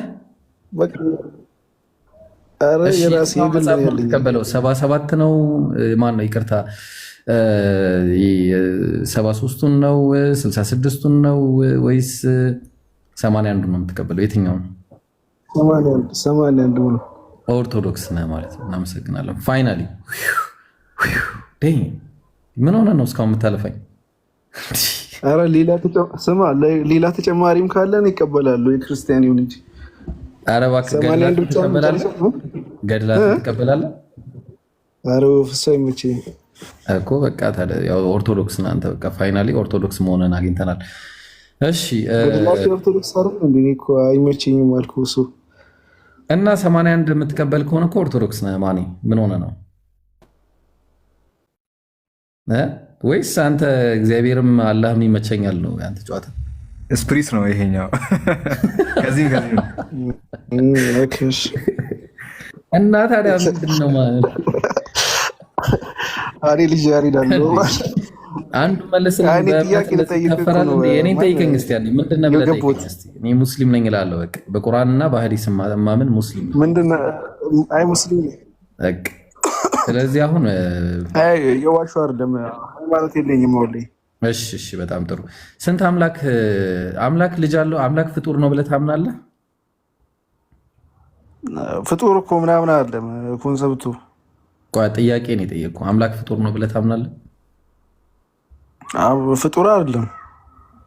በቃ ኧረ የራሴ ግን ያለኝ 77 ነው። ማን ነው ይቅርታ 73ቱን ነው 66ቱን ነው ወይስ 81ዱን ነው የምትቀበለው? የትኛው ነው? 81 ነው። ኦርቶዶክስ ነህ ማለት ነው። እናመሰግናለን። ፋይናሊ ምን ሆነ ነው እስካሁን የምታለፈኝ? ኧረ ሌላ ተጨማሪም ካለን ይቀበላሉ። የክርስቲያን ይሁን እንጂ። ኧረ እባክህ ገድላት ትቀበላለህ? ኧረ ፍሳ ይመችኝ። እኮ በቃ ታዲያ ያው ኦርቶዶክስ ነህ አንተ። በቃ ፋይናሊ ኦርቶዶክስ መሆንን አግኝተናል። እሺ ኦርቶዶክስ እንዴ እኮ አይመቸኝም አልኩህ እሱ እና 81 የምትቀበል ከሆነ እኮ ኦርቶዶክስ ነህ። ማኔ ምን ሆነ ነው ወይስ አንተ እግዚአብሔርም አላህም ይመቸኛል ነው ያንተ ጨዋታ? ስፕሪት ነው ይሄኛው። ከዚህ እና ታዲያ ምንድን ነው ማለት አሬ ልጅ ያሪዳለው አንዱ መልስልኝ። እኔን ጠይቀኝ እስኪ ምንድን ነው ብለህ ጠይቀኝ እስኪ። እኔ ሙስሊም ነኝ እላለሁ። በቃ በቁርአንና በሐዲስ ማምን ሙስሊም ነኝ። ምንድን ነው? አይ ሙስሊም ነኝ በቃ። ስለዚህ አሁን የዋሹ አይደለም ሃይማኖት የለኝም ወላሂ። እሺ በጣም ጥሩ። ስንት አምላክ ልጅ አለው? አምላክ ፍጡር ነው ብለህ ታምናለህ? ፍጡር እኮ ምናምን አይደለም ኮንሰፕቱ። ጥያቄ ነው የጠየቅኩህ። አምላክ ፍጡር ነው ብለህ ታምናለህ? ፍጡር አይደለም።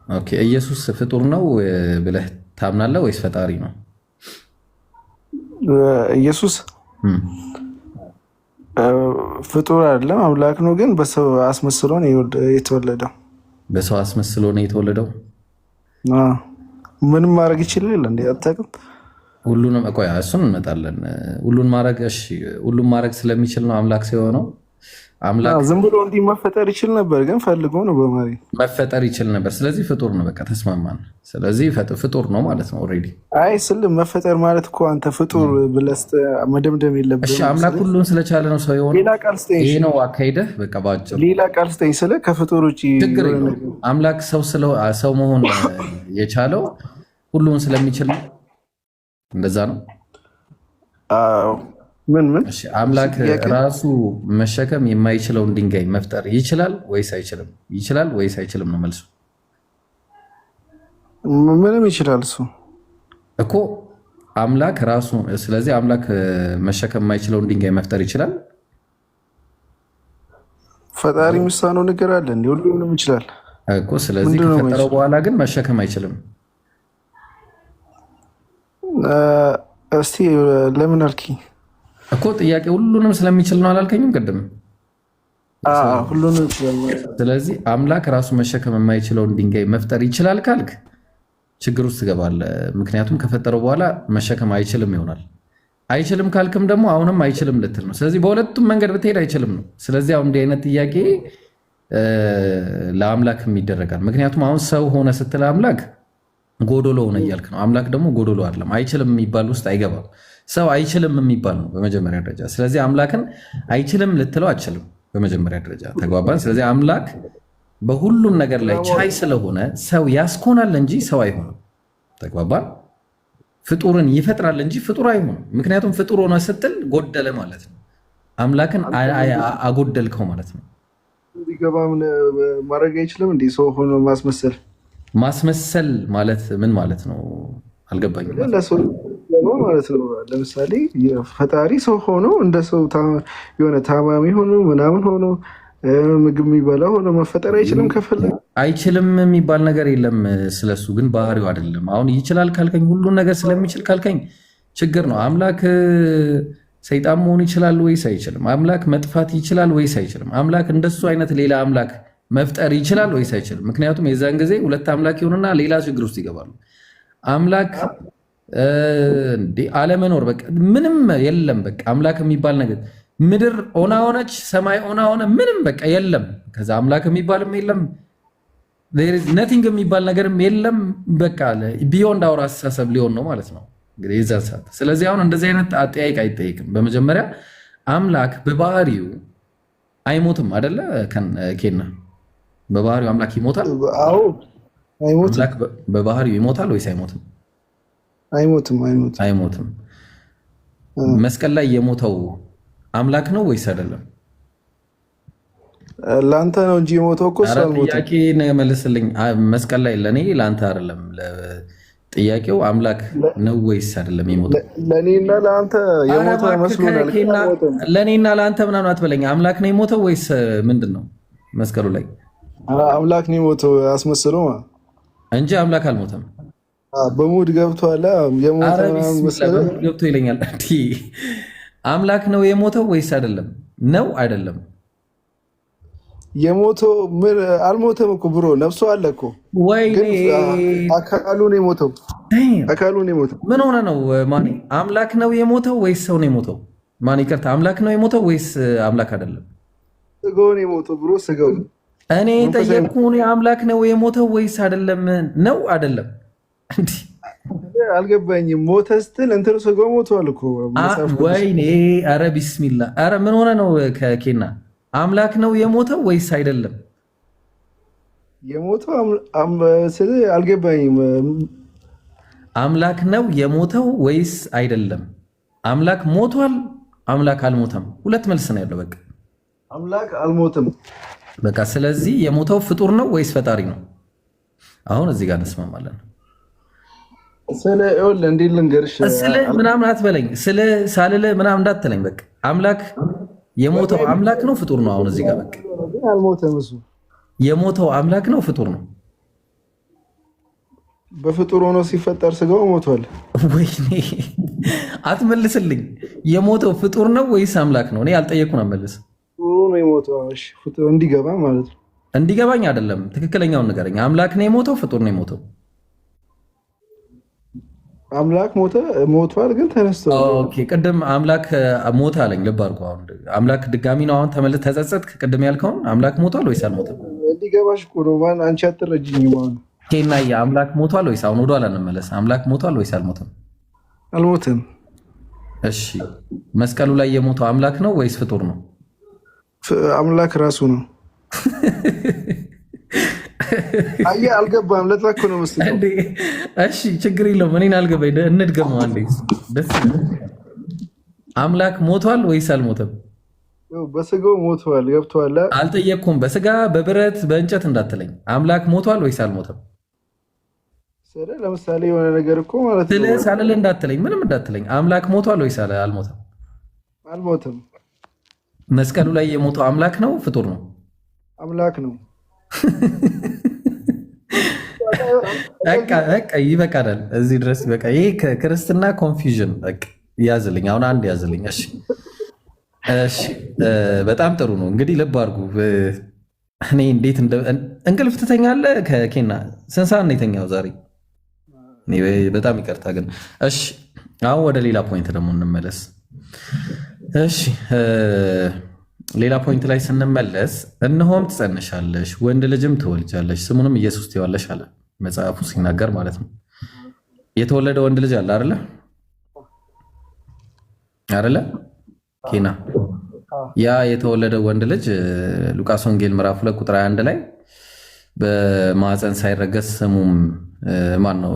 ኦኬ። ኢየሱስ ፍጡር ነው ብለህ ታምናለህ ወይስ ፈጣሪ ነው? ኢየሱስ ፍጡር አይደለም አምላክ ነው፣ ግን በሰው አስመስሎ ነው የተወለደው። በሰው አስመስሎ ነው የተወለደው። ምንም ማድረግ ይችላል እንዴ? አታውቅም? ሁሉንም ቆይ እሱን እንመጣለን። ሁሉን ማድረግ ስለሚችል ነው አምላክ ሲሆነው። አምላክ ዝም ብሎ እንዲህ መፈጠር ይችል ነበር፣ ግን ፈልጎ ነው በማሪ መፈጠር ይችል ነበር። ስለዚህ ፍጡር ነው። በቃ ተስማማን። ስለዚህ ፍጡር ነው ማለት ነው ኦልሬዲ። አይ ስልም መፈጠር ማለት እኮ አንተ ፍጡር ብለህ መደምደም የለብህም። እሺ አምላክ ሁሉን ስለቻለ ነው ሰው የሆነው። ሌላ ቃል ስጠኝ። ይሄ ነው አካሄደህ። በቃ ባጭሩ ሌላ ቃል ስጠኝ ስለ ከፍጡር ውጪ ችግር የለውም። አምላክ ሰው መሆን የቻለው ሁሉን ስለሚችል ነው። እንደዛ ነው። ምን አምላክ ራሱ መሸከም የማይችለውን ድንጋይ መፍጠር ይችላል ወይስ አይችልም? ይችላል ወይስ አይችልም ነው መልሱ። ምንም ይችላል እሱ እኮ አምላክ ራሱ። ስለዚህ አምላክ መሸከም የማይችለውን ድንጋይ መፍጠር ይችላል። ፈጣሪ የሚሳነው ነገር አለ እንዴ? ሁሉንም ይችላል እኮ። ስለዚህ ከፈጠረው በኋላ ግን መሸከም አይችልም። እስቲ ለምን አልኪኝ እኮ? ጥያቄ ሁሉንም ስለሚችል ነው አላልከኝም ቅድም? ሁሉንም። ስለዚህ አምላክ ራሱ መሸከም የማይችለውን ድንጋይ መፍጠር ይችላል ካልክ ችግር ውስጥ ትገባለህ። ምክንያቱም ከፈጠረው በኋላ መሸከም አይችልም ይሆናል። አይችልም ካልክም ደግሞ አሁንም አይችልም ልትል ነው። ስለዚህ በሁለቱም መንገድ ብትሄድ አይችልም ነው። ስለዚህ አሁን እንዲህ አይነት ጥያቄ ለአምላክም ይደረጋል። ምክንያቱም አሁን ሰው ሆነ ስትል አምላክ ጎዶሎ ሆነ እያልክ ነው። አምላክ ደግሞ ጎዶሎ አይደለም። አይችልም የሚባል ውስጥ አይገባም። ሰው አይችልም የሚባል ነው በመጀመሪያ ደረጃ። ስለዚህ አምላክን አይችልም ልትለው አችልም በመጀመሪያ ደረጃ። ተግባባን? ስለዚህ አምላክ በሁሉም ነገር ላይ ቻይ ስለሆነ ሰው ያስኮናል እንጂ ሰው አይሆንም። ተግባባን? ፍጡርን ይፈጥራል እንጂ ፍጡር አይሆንም። ምክንያቱም ፍጡር ሆነ ስትል ጎደለ ማለት ነው። አምላክን አጎደልከው ማለት ነው። እንዲገባም ማድረግ አይችልም እንዲህ ሰው ሆኖ ማስመሰል ማለት ምን ማለት ነው? አልገባኝም። ማለት ነው። ለምሳሌ ፈጣሪ ሰው ሆኖ እንደ ሰው የሆነ ታማሚ ሆኖ ምናምን ሆኖ ምግብ የሚበላ ሆኖ መፈጠር አይችልም። ከፈለገ አይችልም የሚባል ነገር የለም። ስለሱ ግን ባህሪው አይደለም። አሁን ይችላል ካልከኝ ሁሉን ነገር ስለሚችል ካልከኝ ችግር ነው። አምላክ ሰይጣን መሆን ይችላል ወይስ አይችልም? አምላክ መጥፋት ይችላል ወይስ አይችልም? አምላክ እንደሱ አይነት ሌላ አምላክ መፍጠር ይችላል ወይስ አይችልም? ምክንያቱም የዛን ጊዜ ሁለት አምላክ ይሆንና ሌላ ችግር ውስጥ ይገባሉ። አምላክ አለመኖር በቃ ምንም የለም። በቃ አምላክ የሚባል ነገር ምድር ኦና ሆነች፣ ሰማይ ኦና ሆነ፣ ምንም በቃ የለም። ከዛ አምላክ የሚባልም የለም፣ ነቲንግ የሚባል ነገርም የለም። በቃ ቢዮንድ አውር አስተሳሰብ ሊሆን ነው ማለት ነው እንግዲህ የዛ ሰዓት። ስለዚህ አሁን እንደዚህ አይነት አጠያይቅ አይጠይቅም። በመጀመሪያ አምላክ በባህሪው አይሞትም አይደለ? ኬና በባህሪው አምላክ ይሞታል? አምላክ በባህሪው ይሞታል ወይስ አይሞትም? አይሞትም። መስቀል ላይ የሞተው አምላክ ነው ወይስ አይደለም? ለአንተ ነው እንጂ የሞተው እኮ ጥያቄ መልስልኝ። መስቀል ላይ ለእኔ ለአንተ አይደለም ጥያቄው። አምላክ ነው ወይስ አይደለም የሞተው? ለእኔና ለአንተ የሞተ መስሎናል። ለእኔና ለአንተ ምናምን አትበለኝ። አምላክ ነው የሞተው ወይስ ምንድን ነው? መስቀሉ ላይ አምላክ ነው የሞተው አስመስሎ እንጂ አምላክ አልሞተም። በሙድ ገብቷል። ገብቶ ይለኛል። አምላክ ነው የሞተው ወይስ አይደለም? ነው አይደለም? የሞተው ምን አልሞተም እኮ ብሮ ነፍሱ አለ እኮ ግን አካሉ ነው የሞተው። አካሉ ነው የሞተው። ምን ሆነ ነው ማን አምላክ ነው የሞተው ወይስ ሰው ነው የሞተው? ማን ይቅርታ አምላክ ነው የሞተው ወይስ አምላክ አይደለም? ስጋው ነው የሞተው ብሮ ስጋው። እኔ ጠየቅኩ አምላክ ነው የሞተው ወይስ አይደለም ነው አይደለም እንዴ? አልገባኝም። ሞተ ስትል እንትን ስጋው ሞቷል እኮ ወይኔ ኧረ ቢስሚላ ኧረ ምን ሆነ ነው ከኬና አምላክ ነው የሞተው ወይስ አይደለም የሞተው? አልገባኝም። አምላክ ነው የሞተው ወይስ አይደለም? አምላክ ሞቷል፣ አምላክ አልሞተም። ሁለት መልስ ነው ያለው። በቃ አምላክ አልሞተም። በቃ ስለዚህ የሞተው ፍጡር ነው ወይስ ፈጣሪ ነው? አሁን እዚህ ጋር እንስማማለን። ስለ እንዴት ልንገርሽ? ስለ ምናምን አትበለኝ፣ ስለ ሳልለ ምናምን እንዳትለኝ። በቃ አምላክ የሞተው አምላክ ነው ፍጡር ነው? አሁን እዚህ ጋር በቃ አልሞተም። እሱ የሞተው አምላክ ነው ፍጡር ነው? በፍጡር ሆኖ ሲፈጠር ስጋው ሞቷል። ወይኔ አትመልስልኝ። የሞተው ፍጡር ነው ወይስ አምላክ ነው? እኔ አልጠየኩም። አመልስ ነው የሞተው። እሺ ፍጡር እንዲገባ ማለት ነው። እንዲገባኝ አይደለም፣ ትክክለኛውን ንገረኝ። አምላክ ነው የሞተው ፍጡር ነው የሞተው? አምላክ ሞቷል ግን ተነስቷል። ኦኬ ቅድም አምላክ ሞተ አለኝ። ልብ አድርጎ አሁን አምላክ ድጋሚ ነው አሁን ተመልሰህ ተጸጸትክ። ቅድም ያልከውን አምላክ ሞቷል ወይስ አልሞተም? እንዲገባሽ እኮ ነው። ማን አንቺ አትረጅኝም አሁን። ኬና አምላክ ሞቷል ወይስ አሁን ወደኋላ እንመለስ። አምላክ ሞቷል ወይስ አልሞተም? አልሞተም። እሺ መስቀሉ ላይ የሞተው አምላክ ነው ወይስ ፍጡር ነው? አምላክ ራሱ ነው። አየህ አልገባም። ለጥላኩ ነው መስሎኝ እንዴ? እሺ ችግር የለውም። እኔን አልገባኝ። እንድገመው አንዴ። ደስ አምላክ ሞቷል ወይስ አልሞተም? በስጋው ሞቷል። ገብቶሃል? አልጠየቅኩም። በስጋ በብረት በእንጨት እንዳትለኝ። አምላክ ሞቷል ወይስ አልሞተም? ለምሳሌ የሆነ ነገር እኮ ማለት ነው ሳልል እንዳትለኝ፣ ምንም እንዳትለኝ። አምላክ ሞቷል ወይስ አልሞተም? አልሞተም። መስቀሉ ላይ የሞተው አምላክ ነው ፍጡር ነው? አምላክ ነው። በቃ ይበቃናል። እዚህ ድረስ በቃ። ይሄ ከክርስትና ኮንፊውዥን በቃ ያዝልኝ። አሁን አንድ ያዝልኝ። እሺ በጣም ጥሩ ነው። እንግዲህ ልብ አድርጉ። እኔ እንዴት እንቅልፍ ትተኛለህ? ከኬና ስንት ሰዓት ነው የተኛው ዛሬ? በጣም ይቅርታ ግን። እሺ አሁን ወደ ሌላ ፖይንት ደግሞ እንመለስ። እሺ ሌላ ፖይንት ላይ ስንመለስ እነሆም ትጸንሻለሽ፣ ወንድ ልጅም ትወልጃለሽ፣ ስሙንም ኢየሱስ ትይዋለሽ አለ መጽሐፉ ሲናገር ማለት ነው። የተወለደ ወንድ ልጅ አለ አይደለ? አይደለ ኬና? ያ የተወለደ ወንድ ልጅ ሉቃስ ወንጌል ምዕራፍ 2 ቁጥር 21 ላይ በማፀን ሳይረገዝ ስሙም ማን ነው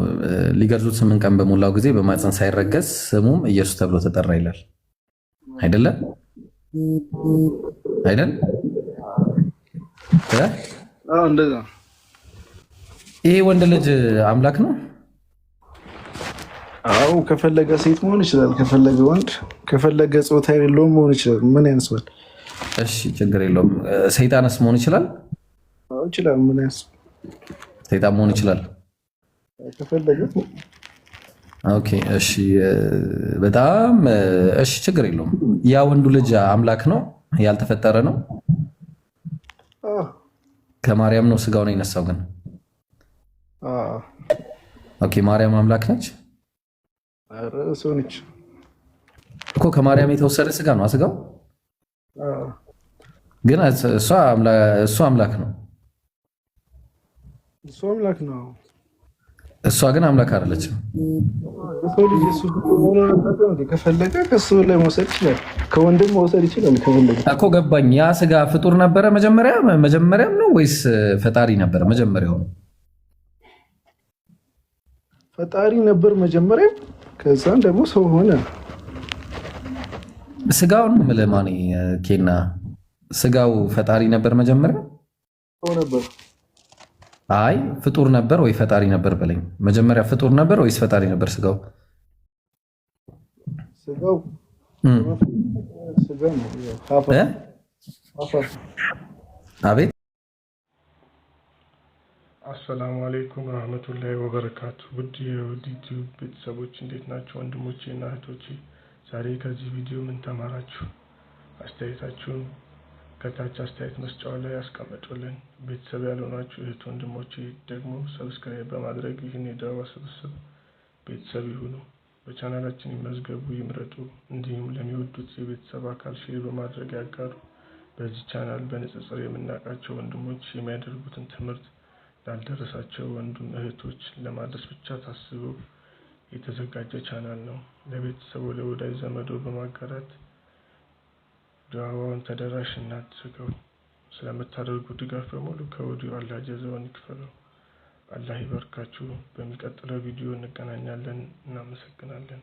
ሊገርዙት 8 ቀን በሞላው ጊዜ በማፀን ሳይረገዝ ስሙም ኢየሱስ ተብሎ ተጠራ ይላል። አይደለ አይደል? እንደዛ። ይሄ ወንድ ልጅ አምላክ ነው? አዎ ከፈለገ ሴት መሆን ይችላል፣ ከፈለገ ወንድ፣ ከፈለገ ጾታ የሌለውም መሆን ይችላል። ምን ያንስባል? እሺ ችግር የለውም። ሰይጣንስ መሆን ይችላል? አዎ ይችላል። ምን ያንስባል? ሰይጣን መሆን ይችላል ከፈለገ። ኦኬ እሺ በጣም እሺ ችግር የለውም። ያ ወንዱ ልጅ አምላክ ነው? ያልተፈጠረ ነው? ከማርያም ነው ስጋውን የነሳው ግን? ኦኬ ማርያም አምላክ ነች? ሰው ነች እኮ ከማርያም የተወሰደ ስጋ ነው ስጋው። ግን እሷ አምላክ ነው። እሱ አምላክ ነው። እሷ ግን አምላክ አይደለችም። ከፈለገ ከሱ ላይ መውሰድ ይችላል፣ ከወንድም መውሰድ ይችላል ከፈለገ እኮ። ገባኝ። ያ ስጋ ፍጡር ነበረ መጀመሪያም ነው ወይስ ፈጣሪ ነበረ መጀመሪያው ነው? ፈጣሪ ነበር መጀመሪያም፣ ከዛም ደግሞ ሰው ሆነ። ስጋውን ምለማኒ ኬና ስጋው ፈጣሪ ነበር መጀመሪያ? ሰው ነበር። አይ ፍጡር ነበር ወይ ፈጣሪ ነበር በለኝ። መጀመሪያ ፍጡር ነበር ወይስ ፈጣሪ ነበር ስጋው? ስጋው አቤት። አሰላሙ አለይኩም ረህመቱላሂ ወበረካቱ። ውድ የዩቲዩብ ቤተሰቦች እንዴት ናቸው? ወንድሞቼ እና እህቶቼ ዛሬ ከዚህ ቪዲዮ ምን ተማራችሁ? አስተያየታችሁን ከታች አስተያየት መስጫው ላይ ያስቀምጡልን። ቤተሰብ ያልሆናችሁ እህት ወንድሞቼ ደግሞ ሰብስክራይብ በማድረግ ይህን የዳዋ ስብስብ ቤተሰብ ይሁኑ። በቻናላችን ይመዝገቡ፣ ይምረጡ። እንዲሁም ለሚወዱት የቤተሰብ አካል ሼር በማድረግ ያጋሩ። በዚህ ቻናል በንጽጽር የምናውቃቸው ወንድሞች የሚያደርጉትን ትምህርት ላልደረሳቸው ወንድም እህቶች ለማድረስ ብቻ ታስቦ የተዘጋጀ ቻናል ነው። ለቤተሰቡ ለወዳጅ ዘመዶ በማጋራት ዳዋውን ተደራሽ እናድርገው። ስለምታደርጉ ድጋፍ በሙሉ ከወዲሁ አላህ ጀዛውን ይክፈለው። አላህ ይባርካችሁ። በሚቀጥለው ቪዲዮ እንገናኛለን። እናመሰግናለን።